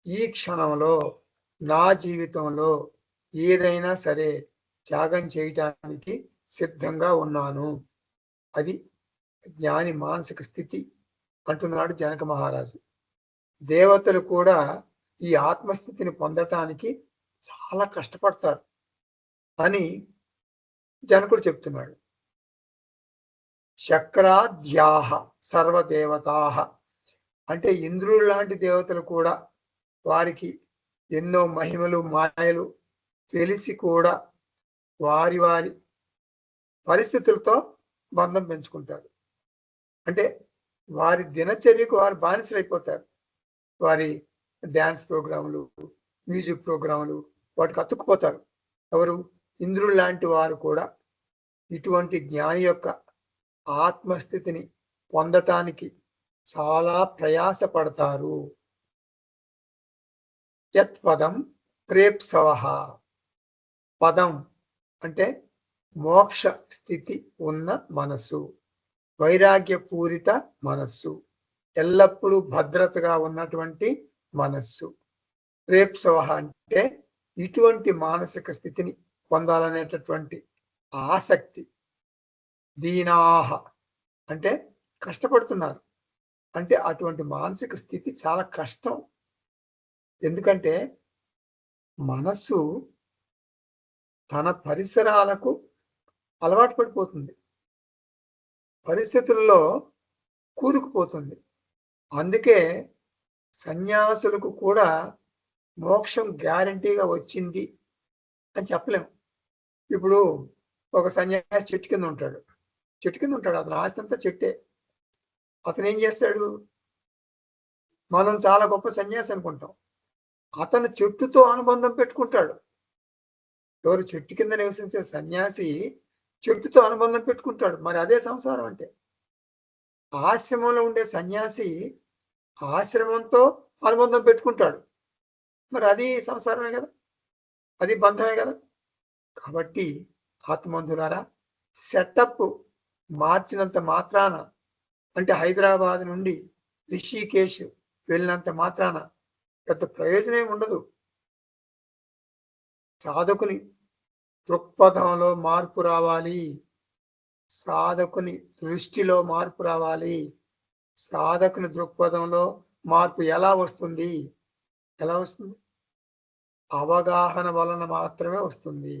ఈ క్షణంలో నా జీవితంలో ఏదైనా సరే త్యాగం చేయటానికి సిద్ధంగా ఉన్నాను. అది జ్ఞాని మానసిక స్థితి అంటున్నాడు జనక మహారాజు. దేవతలు కూడా ఈ ఆత్మస్థితిని పొందటానికి చాలా కష్టపడతారు అని జనకుడు చెప్తున్నాడు. శక్రాధ్యాహ సర్వదేవతాహ అంటే ఇంద్రుడు లాంటి దేవతలు కూడా వారికి ఎన్నో మహిమలు మాయలు తెలిసి కూడా వారి వారి పరిస్థితులతో బంధం పెంచుకుంటారు. అంటే వారి దినచర్యకు వారు బానిసలైపోతారు. వారి డ్యాన్స్ ప్రోగ్రాములు, మ్యూజిక్ ప్రోగ్రాములు వాటికి అతుక్కుపోతారు. ఎవరు? ఇంద్రుడు లాంటి వారు కూడా ఇటువంటి జ్ఞాని యొక్క ఆత్మస్థితిని పొందటానికి చాలా ప్రయాసపడతారు. యత్పదం ప్రేప్సవః, పదం అంటే మోక్ష స్థితి ఉన్న మనస్సు, వైరాగ్యపూరిత మనస్సు. ఎల్లప్పుడూ భద్రతగా ఉన్నటువంటి మనస్సు. రేప్సవహ అంటే ఇటువంటి మానసిక స్థితిని పొందాలనేటటువంటి ఆసక్తి. దీనాహ అంటే కష్టపడుతున్నారు. అంటే అటువంటి మానసిక స్థితి చాలా కష్టం. ఎందుకంటే మనస్సు తన పరిసరాలకు అలవాటు పడిపోతుంది. పరిస్థితుల్లో కూరుకుపోతుంది. అందుకే సన్యాసులకు కూడా మోక్షం గ్యారంటీగా వచ్చింది అని చెప్పలేం. ఇప్పుడు ఒక సన్యాసి చెట్టు కింద ఉంటాడు. చెట్టు కింద ఉంటాడు. అతని ఆస్తి అంతా చెట్టే. అతను ఏం చేస్తాడు? మనం చాలా గొప్ప సన్యాసి అనుకుంటాం. అతను చెట్టుతో అనుబంధం పెట్టుకుంటాడు. ఎవరు? చెట్టు కింద నివసించే సన్యాసి చెట్టుతో అనుబంధం పెట్టుకుంటాడు. మరి అదే సంసారం అంటే. ఆశ్రమంలో ఉండే సన్యాసి ఆశ్రమంతో అనుబంధం పెట్టుకుంటాడు. మరి అది సంసారమే కదా, అది బంధమే కదా. కాబట్టి ఆత్మబంధులారా, సెటప్ మార్చినంత మాత్రాన, అంటే హైదరాబాద్ నుండి రిషికేశ్ వెళ్ళినంత మాత్రాన పెద్ద ప్రయోజనం ఉండదు. సాధకుని దృక్పథంలో మార్పు రావాలి. సాధకుని దృష్టిలో మార్పు రావాలి. సాధకుని దృక్పథంలో మార్పు ఎలా వస్తుంది? ఎలా వస్తుంది? అవగాహన వలన మాత్రమే వస్తుంది.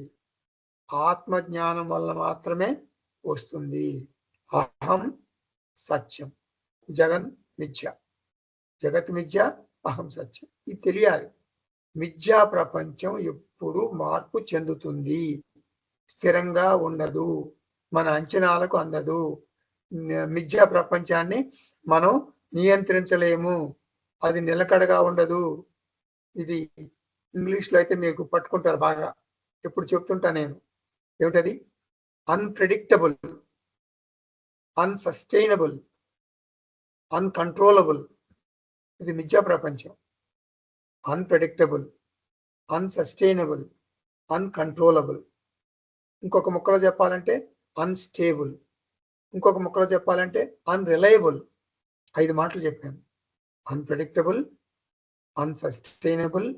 ఆత్మజ్ఞానం వల్ల మాత్రమే వస్తుంది. అహం సత్యం, జగన్ మిథ్య, జగత్ మిథ్య, అహం సత్యం. ఇది తెలియాలి. మిథ్యా ప్రపంచం ఎప్పుడు మార్పు చెందుతుంది, స్థిరంగా ఉండదు, మన అంచనాలకు అందదు. మిథ్యా ప్రపంచాన్ని మనం నియంత్రించలేము, అది నిలకడగా ఉండదు. ఇది ఇంగ్లీష్లో అయితే మీకు పట్టుకుంటారు బాగా, ఎప్పుడు చెప్తుంటా నేను. ఏమిటది? Unpredictable, unsustainable, uncontrollable. ఇది మిథ్యా ప్రపంచం. Unpredictable, unsustainable, uncontrollable. ఇంకొక ముక్కలో చెప్పాలంటే అన్స్టేబుల్. ఇంకొక ముక్కలో చెప్పాలంటే అన్రిలయబుల్. 5 మాటలు చెప్పాను. Unpredictable, unsustainable,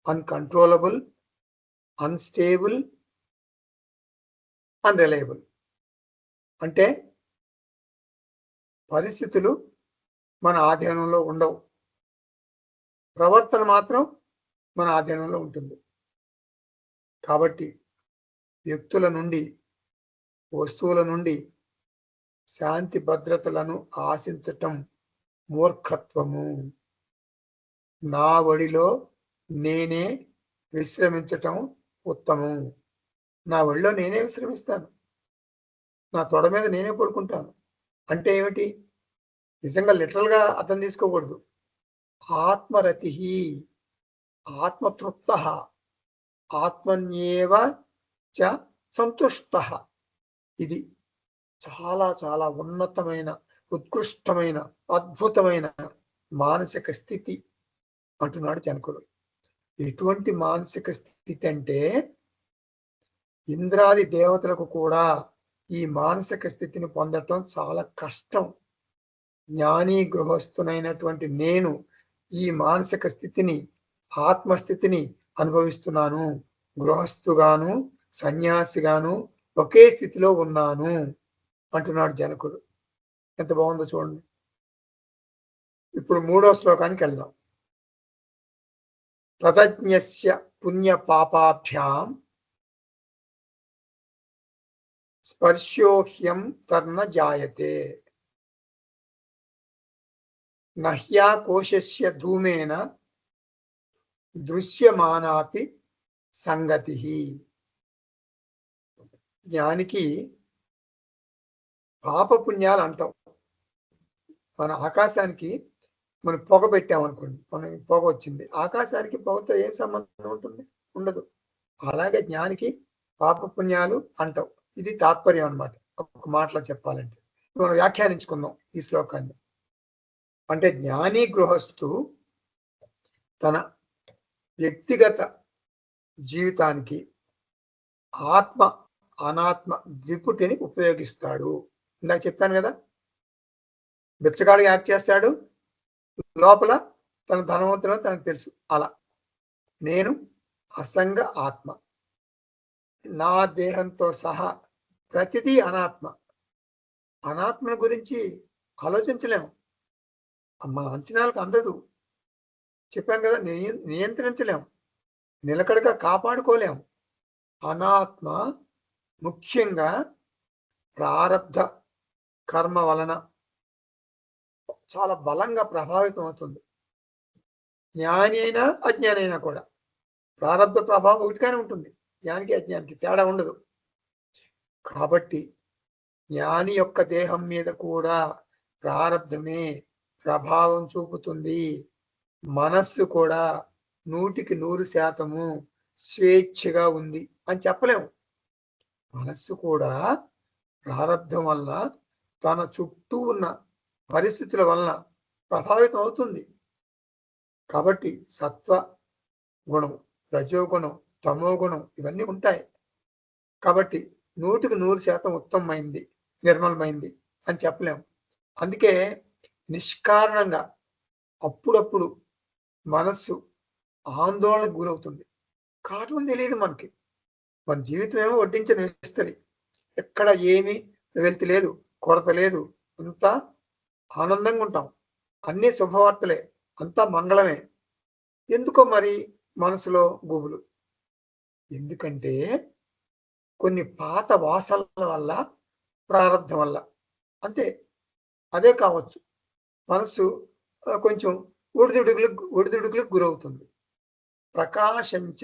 uncontrollable, unstable, unreliable. అంటే పరిస్థితులు మన ఆధీనంలో ఉండవు, ప్రవర్తన మాత్రం మన ఆధీనంలో ఉంటుంది. కాబట్టి వ్యక్తుల నుండి, వస్తువుల నుండి శాంతి భద్రతలను ఆశించటం మూర్ఖత్వము. నా ఒడిలో నేనే విశ్రమించటం ఉత్తమం. నా ఒడిలో నేనే విశ్రమిస్తాను, నా తొడ మీద నేనే పడుకుంటాను. అంటే ఏమిటి? నిజంగా లిటరల్గా అర్థం తీసుకోకూడదు. ఆత్మరతి, ఆత్మతృప్త, ఆత్మన్యేవ చ సంతుష్ట. ఇది చాలా చాలా ఉన్నతమైన, ఉత్కృష్టమైన, అద్భుతమైన మానసిక స్థితి అంటున్నాడు జనకుడు. ఎటువంటి మానసిక స్థితి అంటే ఇంద్రాది దేవతలకు కూడా ఈ మానసిక స్థితిని పొందటం చాలా కష్టం. జ్ఞాని గృహస్థునైనటువంటి నేను ఈ మానసిక స్థితిని, ఆత్మస్థితిని అనుభవిస్తున్నాను. గృహస్థుగాను సన్యాసిగాను ఒకే స్థితిలో ఉన్నాను అంటున్నాడు జనకుడు. ఎంత బాగుందో చూడండి. ఇప్పుడు 3వ శ్లోకానికి వెళ్దాం. తదజ్ఞస్య పుణ్య పాపాభ్యాం స్పర్శోహ్యం తర్న జాయతే, నహ్యాకోశస్య ధూమేన దృశ్యమానాపి సంగతి. జ్ఞానికి పాపపుణ్యాలు అంటాం. మన ఆకాశానికి మనం పొగ పెట్టామనుకోండి, మనం పొగ వచ్చింది, ఆకాశానికి పొగతో ఏం సంబంధం ఉంటుంది? ఉండదు. అలాగే జ్ఞానికి పాపపుణ్యాలు అంటాం. ఇది తాత్పర్యం అన్నమాట. ఒక మాటలో చెప్పాలంటే మనం వ్యాఖ్యానించుకుందాం ఈ శ్లోకాన్ని. అంటే జ్ఞాని గృహస్థు తన వ్యక్తిగత జీవితానికి ఆత్మ అనాత్మ ద్విపుటిని ఉపయోగిస్తాడు. ఇందాక చెప్పాను కదా, బిచ్చగాడిగా యాక్ట్ చేస్తాడు, లోపల తన ధనవంతుడని తనకు తెలుసు. అలా నేను అసంగ ఆత్మ. నా దేహంతో సహా ప్రతిదీ అనాత్మ. అనాత్మను గురించి ఆలోచించలేము. మన అంచనాలకు అందదు. చెప్పాను కదా! నియంత్రించలేం. నిలకడగా కాపాడుకోలేం. అనాత్మ ముఖ్యంగా ప్రారబ్ధ కర్మ వలన చాలా బలంగా ప్రభావితం అవుతుంది. జ్ఞాని అయినా, అజ్ఞాని అయినా కూడా. ప్రారబ్ధ ప్రభావం ఒకటిగానే ఉంటుంది. జ్ఞానికి, అజ్ఞానికి తేడా ఉండదు. కాబట్టి జ్ఞాని యొక్క దేహం మీద కూడా ప్రారబ్ధమే ప్రభావం చూపుతుంది. మనస్సు కూడా 100% స్వేచ్ఛగా ఉంది అని చెప్పలేము. మనస్సు కూడా ప్రారబ్ధం వల్ల తన చుట్టూ ఉన్న పరిస్థితుల వలన ప్రభావితం అవుతుంది. కాబట్టి సత్వ గుణం, రజోగుణం, తమో గుణం ఇవన్నీ ఉంటాయి. కాబట్టి 100% ఉత్తమమైంది, నిర్మలమైంది అని చెప్పలేము. అందుకే నిష్కారణంగా అప్పుడప్పుడు మనస్సు ఆందోళనకు గురవుతుంది. కారణం తెలియదు మనకి. మన జీవితం ఏమో వడ్డించిన విస్తరి. ఎక్కడ ఏమీ వెలితి లేదు, కొరత లేదు. అంతా ఆనందంగా ఉంటాం. అన్నీ శుభవార్తలే, అంతా మంగళమే. ఎందుకో మరి మనసులో గుబులు? ఎందుకంటే కొన్ని పాత వాసనల వల్ల, ప్రారంధం వల్ల. అంతే. అదే కావచ్చు. మనస్సు కొంచెం ఒడిదుడుకులకు గురవుతుంది. ప్రకాశంచ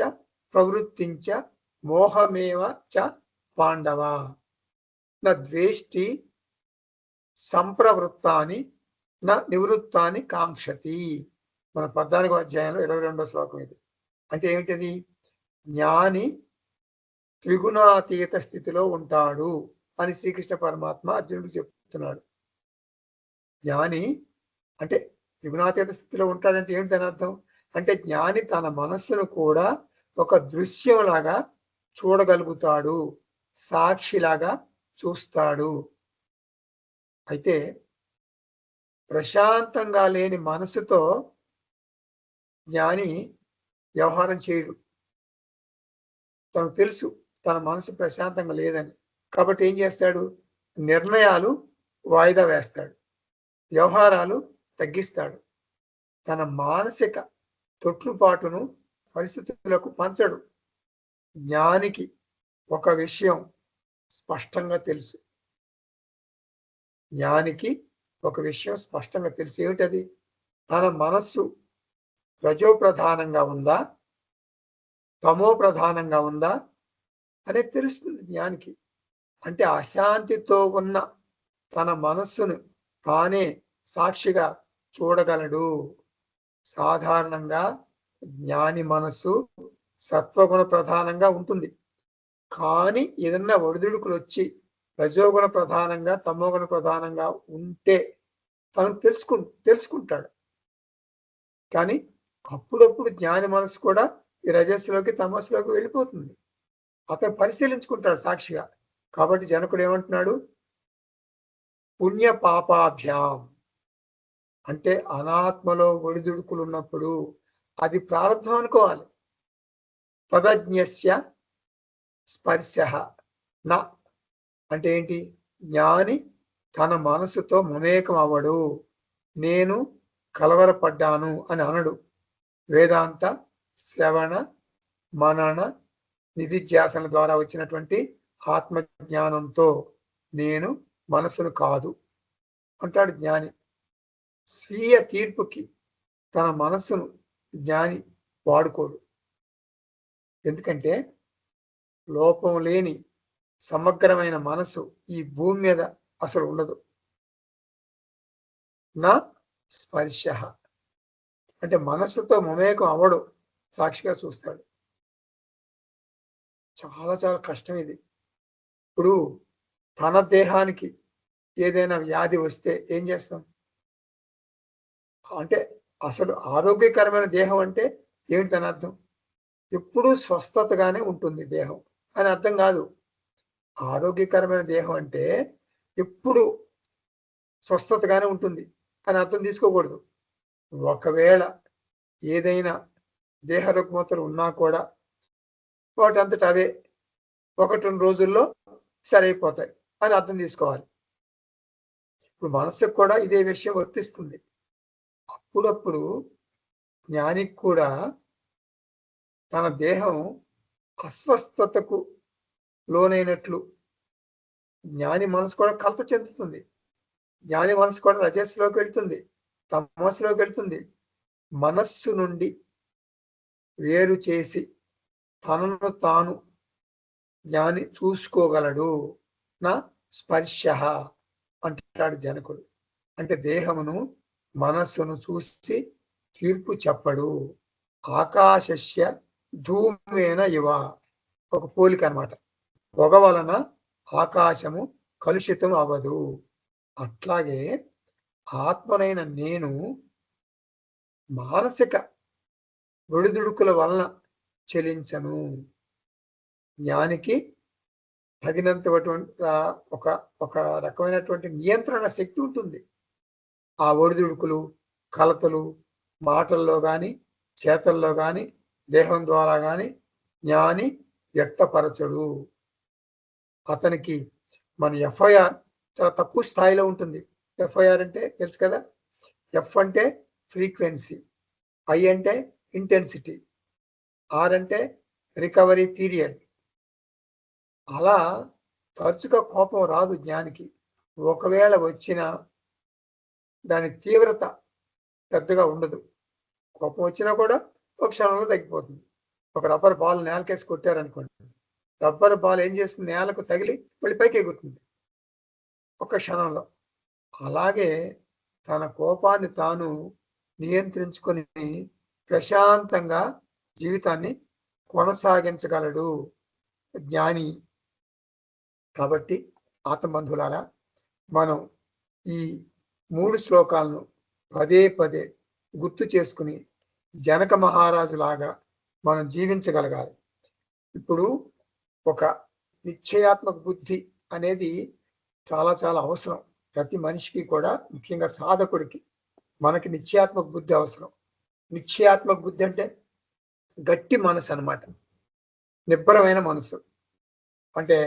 ప్రవృత్తించ మోహమేవ చ పాండవ న ద్వేష్టి సంప్రవృత్తాని న నివృత్తాని కాంక్షతి. మన 14వ అధ్యాయంలో 22వ శ్లోకం ఇది. అంటే ఏమిటది? జ్ఞాని త్రిగుణాతీత స్థితిలో ఉంటాడు అని శ్రీకృష్ణ పరమాత్మ అర్జునుడికి చెప్తున్నాడు. జ్ఞాని అంటే త్రిగుణాతీత స్థితిలో ఉంటాడంటే ఏమిటి దాని అర్థం? అంటే జ్ఞాని తన మనస్సును కూడా ఒక దృశ్యంలాగా చూడగలుగుతాడు, సాక్షిలాగా చూస్తాడు. అయితే ప్రశాంతంగా లేని మనసుతో జ్ఞాని వ్యవహారం చేయడు. తనకు తెలుసు తన మనసు ప్రశాంతంగా లేదని. కాబట్టి ఏం చేస్తాడు? నిర్ణయాలు వాయిదా వేస్తాడు, వ్యవహారాలు తగ్గిస్తాడు. తన మానసిక తొట్లుపాటును పరిస్థితులకు పంచడు. జ్ఞానికి ఒక విషయం స్పష్టంగా తెలుసు. జ్ఞానికి ఒక విషయం స్పష్టంగా తెలుసు. ఏమిటది? తన మనస్సు రజో ప్రధానంగా ఉందా, తమో ప్రధానంగా ఉందా అనేది తెలుస్తుంది జ్ఞానికి. అంటే అశాంతితో ఉన్న తన మనస్సును తానే సాక్షిగా చూడగలడు. సాధారణంగా జ్ఞాని మనస్సు సత్వగుణ ప్రధానంగా ఉంటుంది. కానీ ఏదన్నా ఒడిదుడుకులు వచ్చి రజోగుణ ప్రధానంగా, తమోగుణ ప్రధానంగా ఉంటే తను తెలుసుకుంటాడు. కానీ అప్పుడప్పుడు జ్ఞాని మనసు కూడా ఈ రజస్సులోకి, తమస్సులోకి వెళ్ళిపోతుంది. అతను పరిశీలించుకుంటాడు సాక్షిగా. కాబట్టి జనకుడు ఏమంటున్నాడు? పుణ్య పాపాభ్యాం అంటే అనాత్మలో ఒడిదుడుకులు ఉన్నప్పుడు అది ప్రారంభం అనుకోవాలి. తదజ్ఞస్య స్పర్శ నా అంటే ఏంటి? జ్ఞాని తన మనసుతో మమేకం అవ్వడు. నేను కలవరపడ్డాను అని అనడు. వేదాంత శ్రవణ మనన నిధిధ్యాసన ద్వారా వచ్చినటువంటి ఆత్మజ్ఞానంతో నేను మనసును కాదు అంటాడు జ్ఞాని. స్వీయ తీర్పుకి తన మనస్సును జ్ఞాని వాడుకోడు. ఎందుకంటే లోపం లేని సమగ్రమైన మనసు ఈ భూమి మీద అసలు ఉండదు. నా స్పర్శ అంటే మనస్సుతో మమేకం అవడు, సాక్షిగా చూస్తాడు. చాలా చాలా కష్టం ఇది. ఇప్పుడు తన దేహానికి ఏదైనా వ్యాధి వస్తే ఏం చేస్తాం? అంటే అసలు ఆరోగ్యకరమైన దేహం అంటే ఏమిటి దాని అర్థం? ఎప్పుడూ స్వస్థతగానే ఉంటుంది దేహం అని అర్థం కాదు. ఆరోగ్యకరమైన దేహం అంటే ఎప్పుడు స్వస్థతగానే ఉంటుంది అని అర్థం తీసుకోకూడదు. ఒకవేళ ఏదైనా దేహ రుగ్మతలు ఉన్నా కూడా వాటంతట అవే 1, 2 రోజుల్లో సరైపోతాయి అని అర్థం తీసుకోవాలి. ఇప్పుడు మనసుకు కూడా ఇదే విషయం వర్తిస్తుంది. అప్పుడప్పుడు జ్ఞానికి కూడా తన దేహం అస్వస్థతకు లోనైనట్లు జ్ఞాని మనసు కూడా కలత చెందుతుంది. జ్ఞాని మనసు కూడా రజస్సులోకి వెళ్తుంది, తమస్సులోకి వెళ్తుంది. మనస్సు నుండి వేరు చేసి తనను తాను జ్ఞాని చూసుకోగలడు. నా స్పర్శ అంటాడు జనకుడు. అంటే దేహమును మనస్సును చూసి తీర్పు చెప్పడు. ఆకాశస్య ధూమేన ఇవ, ఒక పోలిక అన్నమాట. పొగ వలన ఆకాశము కలుషితం అవ్వదు. అట్లాగే ఆత్మనైన నేను మానసిక ఒడిదుడుకుల వలన చెలించను. జ్ఞానికి తగినంత ఒక ఒక రకమైనటువంటి నియంత్రణ శక్తి ఉంటుంది. ఆ ఒడిదుడుకులు, కలతలు మాటల్లో కానీ, చేతల్లో కానీ, దేహం ద్వారా కానీ జ్ఞాని వ్యక్తపరచడు. అతనికి మన ఎఫ్ఐఆర్ చాలా తక్కువ స్థాయిలో ఉంటుంది. ఎఫ్ఐఆర్ అంటే తెలుసు కదా. ఎఫ్ అంటే ఫ్రీక్వెన్సీ, ఐ అంటే ఇంటెన్సిటీ, ఆర్ అంటే రికవరీ పీరియడ్. అలా తరచుగా కోపం రాదు జ్ఞానికి. ఒకవేళ వచ్చినా దాని తీవ్రత పెద్దగా ఉండదు. కోపం వచ్చినా కూడా ఒక క్షణంలో తగ్గిపోతుంది. ఒక రబ్బర్ బాల్ నేలకేసి కొట్టారనుకోండి, రబ్బర్ బాల్ ఏం చేస్తుంది? నేలకు తగిలి మళ్ళీ పైకి ఎగురుతుంది ఒక క్షణంలో. అలాగే తన కోపాన్ని తాను నియంత్రించుకొని ప్రశాంతంగా జీవితాన్ని కొనసాగించగలడు జ్ఞాని. కాబట్టి ఆత్మబంధువులారా, మనం ఈ 3 శ్లోకాలను పదే పదే గుర్తు చేసుకుని జనక మహారాజు లాగా మనం జీవించగలగాలి. ఇప్పుడు ఒక నిశ్చయాత్మక బుద్ధి అనేది చాలా చాలా అవసరం ప్రతి మనిషికి కూడా, ముఖ్యంగా సాధకుడికి. మనకి నిశ్చయాత్మక బుద్ధి అవసరం. నిశ్చయాత్మక బుద్ధి అంటే గట్టి మనసు అన్నమాట, నిబ్బరమైన మనసు. అంటే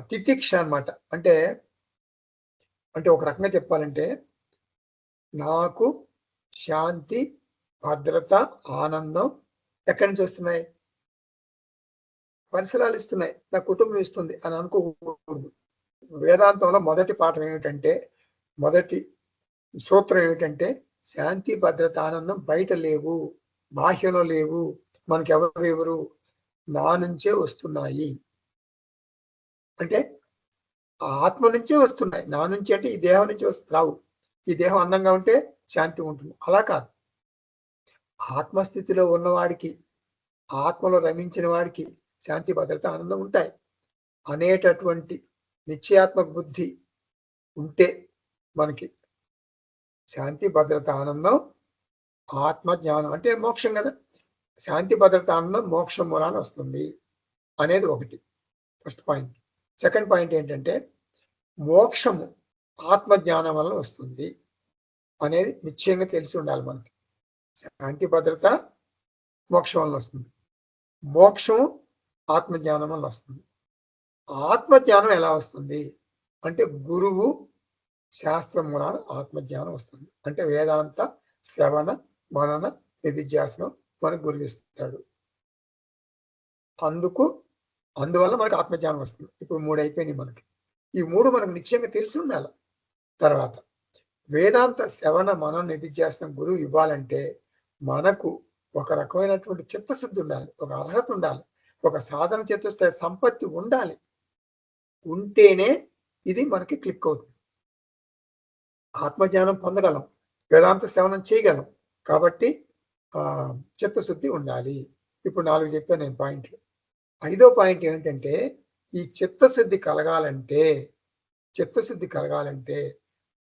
తితిక్ష అన్నమాట. అంటే ఒక రకంగా చెప్పాలంటే, నాకు శాంతి, భద్రత, ఆనందం ఎక్కడి నుంచి వస్తున్నాయి? పరిసరాలు ఇస్తున్నాయి, నా కుటుంబం ఇస్తుంది అని అనుకోకూడదు. వేదాంతంలో మొదటి పాఠం ఏమిటంటే, మొదటి సూత్రం ఏమిటంటే, శాంతి, భద్రత, ఆనందం బయట లేవు, బాహ్యంలో లేవు, మనకి ఎవరు నా నుంచే వస్తున్నాయి. అంటే ఆత్మ నుంచే వస్తున్నాయి. నా నుంచి అంటే ఈ దేహం నుంచి రావు. ఈ దేహం అందంగా ఉంటే శాంతి ఉంటుంది, అలా కాదు. ఆత్మస్థితిలో ఉన్నవాడికి, ఆత్మలో రమించిన వాడికి శాంతి, భద్రత, ఆనందం ఉంటాయి అనేటటువంటి నిశ్చయాత్మక బుద్ధి ఉంటే మనకి శాంతి, భద్రత, ఆనందం, ఆత్మ జ్ఞానం అంటే మోక్షం కదా. శాంతి, భద్రత, ఆనందం మోక్షం మూలాన వస్తుంది అనేది ఒకటి, ఫస్ట్ పాయింట్. సెకండ్ పాయింట్ ఏంటంటే, మోక్షము ఆత్మజ్ఞానం వల్ల వస్తుంది అనేది నిశ్చయంగా తెలిసి ఉండాలి మనకి. శాంతి, భద్రత మోక్షం వల్ల వస్తుంది, మోక్షం ఆత్మజ్ఞానం వల్ల వస్తుంది. ఆత్మజ్ఞానం ఎలా వస్తుంది అంటే, గురువు శాస్త్రం మూలాన ఆత్మజ్ఞానం వస్తుంది. అంటే వేదాంత శ్రవణ మనన నిధిధ్యాసనం మనకు గురువు ఇస్తాడు. అందువల్ల మనకు ఆత్మజ్ఞానం వస్తుంది. ఇప్పుడు 3 అయిపోయినాయి మనకి. ఈ 3 మనకు నిశ్చయంగా తెలిసి ఉండాలి. తర్వాత వేదాంత శ్రవణ మనన నిధిధ్యాసనం గురువు ఇవ్వాలంటే మనకు ఒక రకమైనటువంటి చిత్తశుద్ధి ఉండాలి, ఒక అర్హత ఉండాలి, ఒక సాధన చతుష్టయ సంపత్తి ఉండాలి. ఉంటేనే ఇది మనకి క్లిక్ అవుతుంది. ఆత్మజ్ఞానం పొందగలం, వేదాంత శ్రవణం చేయగలం. కాబట్టి చిత్తశుద్ధి ఉండాలి. ఇప్పుడు 4 చెప్పాను నేను పాయింట్లు. 5వ పాయింట్ ఏమిటంటే, ఈ చిత్తశుద్ధి కలగాలంటే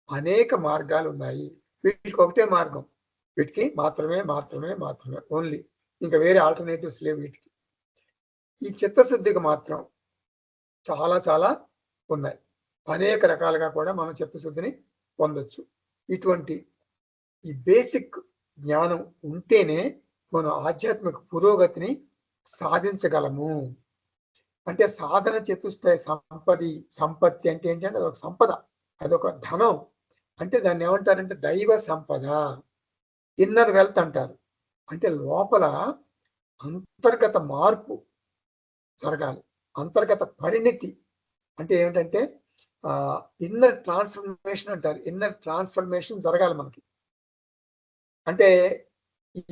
అనేక మార్గాలు ఉన్నాయి. వీటికి ఒకటే మార్గం, వీటికి మాత్రమే ఓన్లీ, ఇంకా వేరే ఆల్టర్నేటివ్స్ లేవు వీటికి. ఈ చిత్తశుద్ధికి మాత్రం చాలా చాలా ఉన్నాయి. అనేక రకాలుగా కూడా మనం చిత్తశుద్ధిని పొందొచ్చు. ఇటువంటి ఈ బేసిక్ జ్ఞానం ఉంటేనే మనం ఆధ్యాత్మిక పురోగతిని సాధించగలము. అంటే సాధన చతుష్టయ సంపత్తి అంటే ఏంటంటే అదొక సంపద, అదొక ధనం. అంటే దాన్ని ఏమంటారంటే దైవ సంపద, ఇన్నర్ వెల్త్ అంటారు. అంటే లోపల అంతర్గత మార్పు జరగాలి, అంతర్గత పరిణితి. అంటే ఏమిటంటే ఇన్నర్ ట్రాన్స్ఫర్మేషన్ అంటారు. ఇన్నర్ ట్రాన్స్ఫర్మేషన్ జరగాలి మనకి. అంటే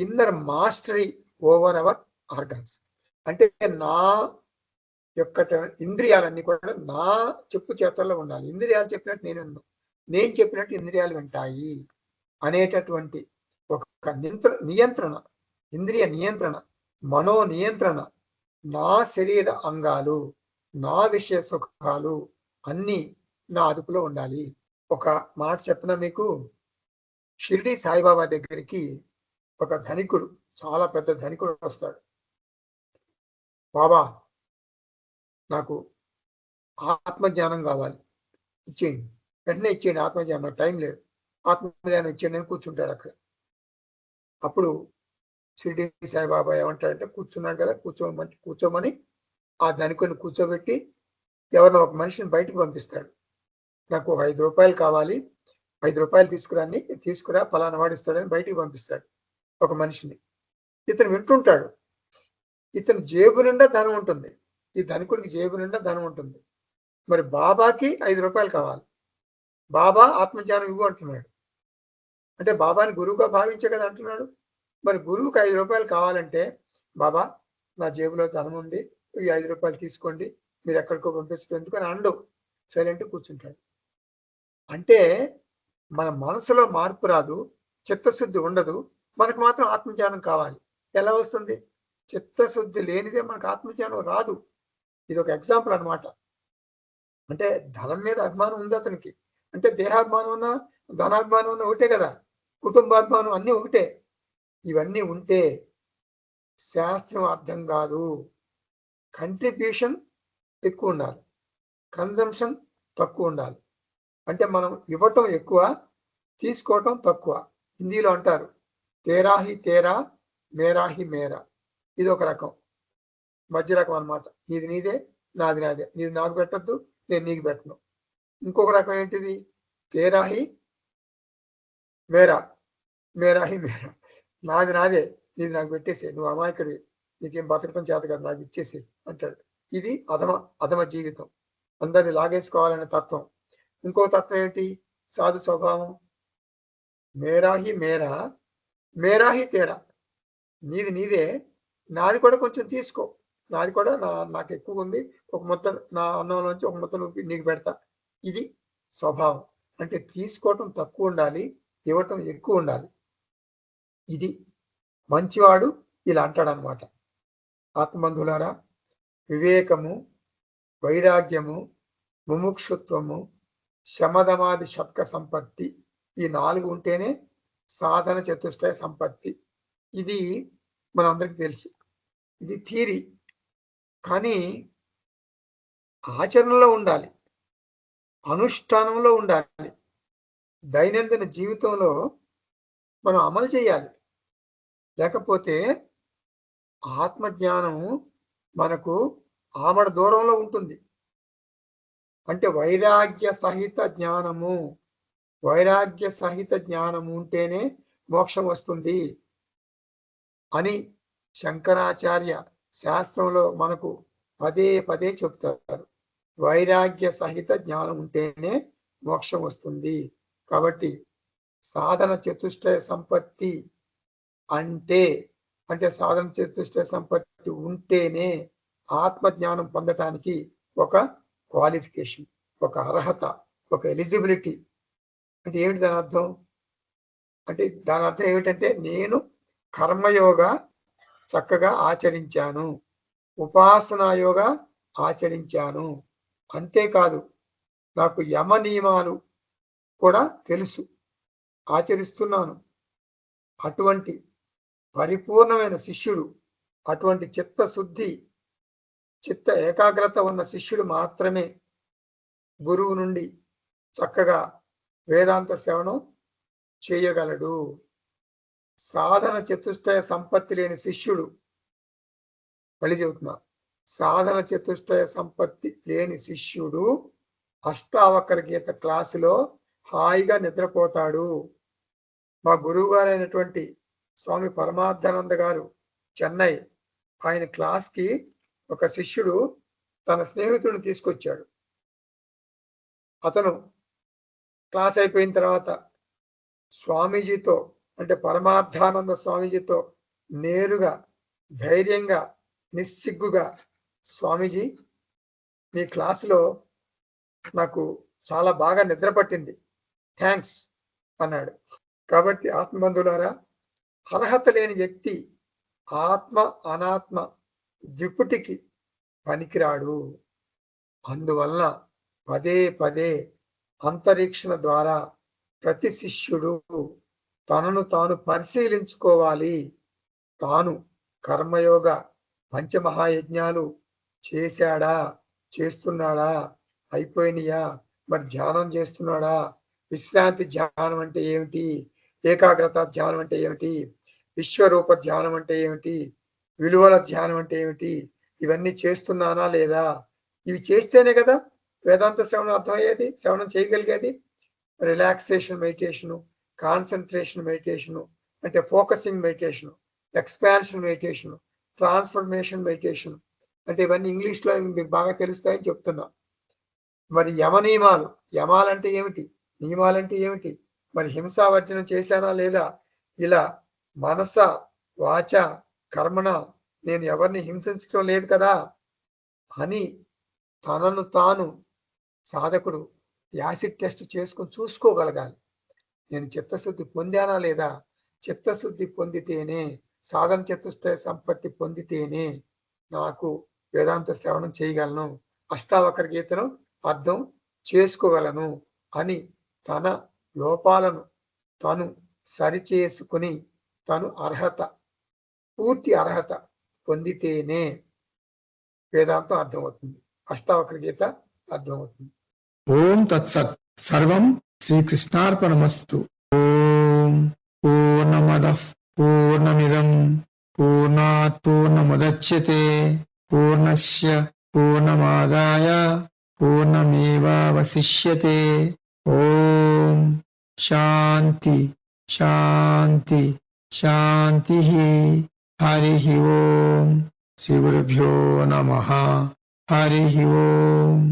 inner mastery over our organs. అంటే నా యొక్క ఇంద్రియాలన్నీ కూడా నా చెప్పు చేతల్లో ఉండాలి. ఇంద్రియాలు చెప్పినట్టు నేను చెప్పినట్టు ఇంద్రియాలు వింటాయి అనేటటువంటి ఒక నియంత్రణ, ఇంద్రియ నియంత్రణ, మనో నియంత్రణ, నా శరీర అంగాలు, నా విషయ సుఖాలు అన్నీ నా అదుపులో ఉండాలి. ఒక మాట చెప్పిన మీకు, షిరిడి సాయిబాబా దగ్గరికి ఒక ధనికుడు, చాలా పెద్ద ధనికుడు వస్తాడు. బాబా, నాకు ఆత్మజ్ఞానం కావాలి, ఇచ్చేయండి. వెంటనే ఇచ్చేయండి ఆత్మజ్ఞానం, నాకు టైం లేదు, ఆత్మజ్ఞానం ఇచ్చేయండి అని కూర్చుంటాడు అక్కడ. అప్పుడు షిరిడి సాయిబాబా ఏమంటాడంటే, కూర్చున్నాడు కదా, కూర్చోమని ఆ ధనికుడిని కూర్చోబెట్టి ఎవరినో ఒక మనిషిని బయటకు పంపిస్తాడు. నాకు ఒక 5 రూపాయలు కావాలి, 5 రూపాయలు తీసుకురా పలానా వాడిస్తాడని బయటికి పంపిస్తాడు ఒక మనిషిని. ఇతను వింటుంటాడు. ఇతని జేబు నిండా ధనం ఉంటుంది, ఈ ధనికుడికి జేబు నిండా ధనం ఉంటుంది. మరి బాబాకి 5 రూపాయలు కావాలి, బాబా ఆత్మజ్ఞానం ఇవ్వు అంటున్నాడు. అంటే బాబాని గురువుగా భావించే కదా అంటున్నాడు. మరి గురువుకి 5 రూపాయలు కావాలంటే, బాబా నా జేబులో ధనం ఉంది, ఈ 5 రూపాయలు తీసుకోండి, మీరు ఎక్కడికో పంపించడం ఎందుకని అండు, సైలెంట్ కూర్చుంటాడు. అంటే మన మనసులో మార్పు రాదు, చిత్తశుద్ధి ఉండదు, మనకు మాత్రం ఆత్మజ్ఞానం కావాలి. ఎలా వస్తుంది? చిత్తశుద్ధి లేనిదే మనకు ఆత్మజ్ఞానం రాదు. ఇది ఒక ఎగ్జాంపుల్ అనమాట. అంటే ధనం మీద అభిమానం ఉంది అతనికి. అంటే దేహాభిమానం ఉన్నా ధనాభిమానం ఉన్నా ఒకటే కదా, కుటుంబాభిమానం అన్నీ ఒకటే. ఇవన్నీ ఉంటే శాస్త్రం అర్థం కాదు. కంట్రిబ్యూషన్ ఎక్కువ ఉండాలి, కన్జంప్షన్ తక్కువ ఉండాలి. అంటే మనం ఇవ్వటం ఎక్కువ, తీసుకోవటం తక్కువ. హిందీలో అంటారు తేరాహి తేరా మేరాహి మేరా. ఇది ఒక రకం, మధ్య రకం అనమాట. నీది నీదే, నాది నాదే, నీది నాకు పెట్టద్దు, నేను నీకు పెట్టను. ఇంకొక రకం ఏంటిది? తేరాహి మేరా మేరాహి మేరా, నాది నాదే, నీది నాకు పెట్టేసే, నువ్వు అమాయకుడి, నీకేం బతకటం చేత కదా, నాకు ఇచ్చేసి అంటాడు. ఇది అధమ జీవితం, అందరిని లాగేసుకోవాలనే తత్వం. ఇంకో తత్వం ఏంటి? సాధు స్వభావం. మేరాహి మేరా మేరాహి తేరా, నీది నీదే, నాది కూడా కొంచెం తీసుకో, నాది కూడా నాకు ఎక్కువ ఉంది, ఒక మొత్తం నా అన్నంలోంచి ఒక మొత్తం నీకు పెడతా. ఇది స్వభావం. అంటే తీసుకోవటం తక్కువ ఉండాలి, ఇవ్వటం ఎక్కువ ఉండాలి. ఇది మంచివాడు ఇలా అంటాడనమాట. ఆత్మబంధులారా, వివేకము, వైరాగ్యము, ముముక్షుత్వము, శమదమాది షట్క సంపత్తి, ఈ 4 ఉంటేనే సాధన చతుష్టయ సంపత్తి. ఇది మనందరికి తెలుసు, ఇది థియరీ. కానీ ఆచరణలో ఉండాలి, అనుష్ఠానంలో ఉండాలి, దైనందిన జీవితంలో మనం అమలు చేయాలి. లేకపోతే ఆత్మజ్ఞానం మనకు ఆమడ దూరంలో ఉంటుంది. అంటే వైరాగ్య సహిత జ్ఞానము ఉంటేనే మోక్షం వస్తుంది అని శంకరాచార్య శాస్త్రంలో మనకు పదే పదే చెప్తారు. వైరాగ్య సహిత జ్ఞానం ఉంటేనే మోక్షం వస్తుంది. కాబట్టి సాధన చతుష్టయ సంపత్తి అంటే సాధన చతుష్టయ సంపత్తి ఉంటేనే ఆత్మజ్ఞానం పొందటానికి ఒక క్వాలిఫికేషన్, ఒక అర్హత, ఒక ఎలిజిబిలిటీ. అంటే ఏమిటి దాని అర్థం? అంటే దాని అర్థం ఏమిటంటే, నేను కర్మయోగ చక్కగా ఆచరించాను, ఉపాసనాయోగ ఆచరించాను, అంతేకాదు నాకు యమ నియమాలు కూడా తెలుసు, ఆచరిస్తున్నాను. అటువంటి పరిపూర్ణమైన శిష్యుడు, అటువంటి చిత్తశుద్ధి, చిత్త ఏకాగ్రత ఉన్న శిష్యుడు మాత్రమే గురువు నుండి చక్కగా వేదాంత శ్రవణం చేయగలడు. సాధన చతుష్టయ సంపత్తి లేని శిష్యుడు, మళ్ళీ చెబుతున్నా, సాధన చతుష్టయ సంపత్తి లేని శిష్యుడు అష్టావకర గీత క్లాసులో హాయిగా నిద్రపోతాడు. మా గురువు గారైనటువంటి స్వామి పరమార్థానంద గారు చెన్నై, ఆయన క్లాస్కి ఒక శిష్యుడు తన స్నేహితుడిని తీసుకొచ్చాడు. అతను క్లాస్ అయిపోయిన తర్వాత స్వామీజీతో, అంటే పరమార్థానంద స్వామీజీతో నేరుగా ధైర్యంగా నిస్సిగ్గుగా, స్వామీజీ మీ క్లాసులో నాకు చాలా బాగా నిద్ర పట్టింది, థ్యాంక్స్ అన్నాడు. కాబట్టి ఆత్మబంధువులారా, అర్హత లేని వ్యక్తి ఆత్మ అనాత్మ ద్విపుటికి పనికిరాడు. అందువలన పదే పదే అంతరీక్షణ ద్వారా ప్రతి శిష్యుడు తనను తాను పరిశీలించుకోవాలి. తాను కర్మయోగ పంచమహాయజ్ఞాలు చేశాడా, చేస్తున్నాడా, అయిపోయినాయా, మరి ధ్యానం చేస్తున్నాడా, విశ్రాంతి ధ్యానం అంటే ఏమిటి, ఏకాగ్రత ధ్యానం అంటే ఏమిటి, విశ్వరూప ధ్యానం అంటే ఏమిటి, విలువల ధ్యానం అంటే ఏమిటి, ఇవన్నీ చేస్తున్నానా లేదా? ఇవి చేస్తేనే కదా వేదాంత శ్రవణం అర్థమయ్యేది, శ్రవణం చేయగలిగేది. రిలాక్సేషన్ మెడిటేషను, కాన్సన్ట్రేషన్ మెడిటేషను, అంటే focusing meditation, expansion meditation, transformation meditation, అంటే ఇవన్నీ ఇంగ్లీష్లో మీకు బాగా తెలుస్తాయని చెప్తున్నా. మరి యమ నియమాలు, యమాలంటే ఏమిటి, నియమాలంటే ఏమిటి, మరి హింసావర్జనం చేశానా లేదా, ఇలా మనస వాచ కర్మణ నేను ఎవరిని హింసించడం లేదు కదా అని తనను తాను సాధకుడు యాసిడ్ టెస్ట్ చేసుకుని చూసుకోగలగాలి. నేను చిత్తశుద్ధి పొందానా లేదా? చిత్తశుద్ధి పొందితేనే, సాధన చతుష్టయ సంపత్తి పొందితేనే నాకు వేదాంత శ్రవణం చేయగలను, అష్టావకర గీతను అర్థం చేసుకోగలను అని తన లోపాలను తను సరిచేసుకుని తను అర్హత, పూర్తి అర్హత పొందితేనే వేదాంతం అర్థమవుతుంది, అష్టావకర గీత అర్థమవుతుంది. ఓం తత్సత్. సర్వం శ్రీకృష్ణార్పణమస్తు. ఓం పూర్ణమదః పూర్ణమిదం పూర్ణాత్ పూర్ణముదచ్యతే పూర్ణస్య పూర్ణమాదాయ పూర్ణమేవావశిష్యతే. ఓం శాంతి శాంతి శాంతి. హరి ఓం. శ్రీ గురుభ్యో నమః. హరి ఓం.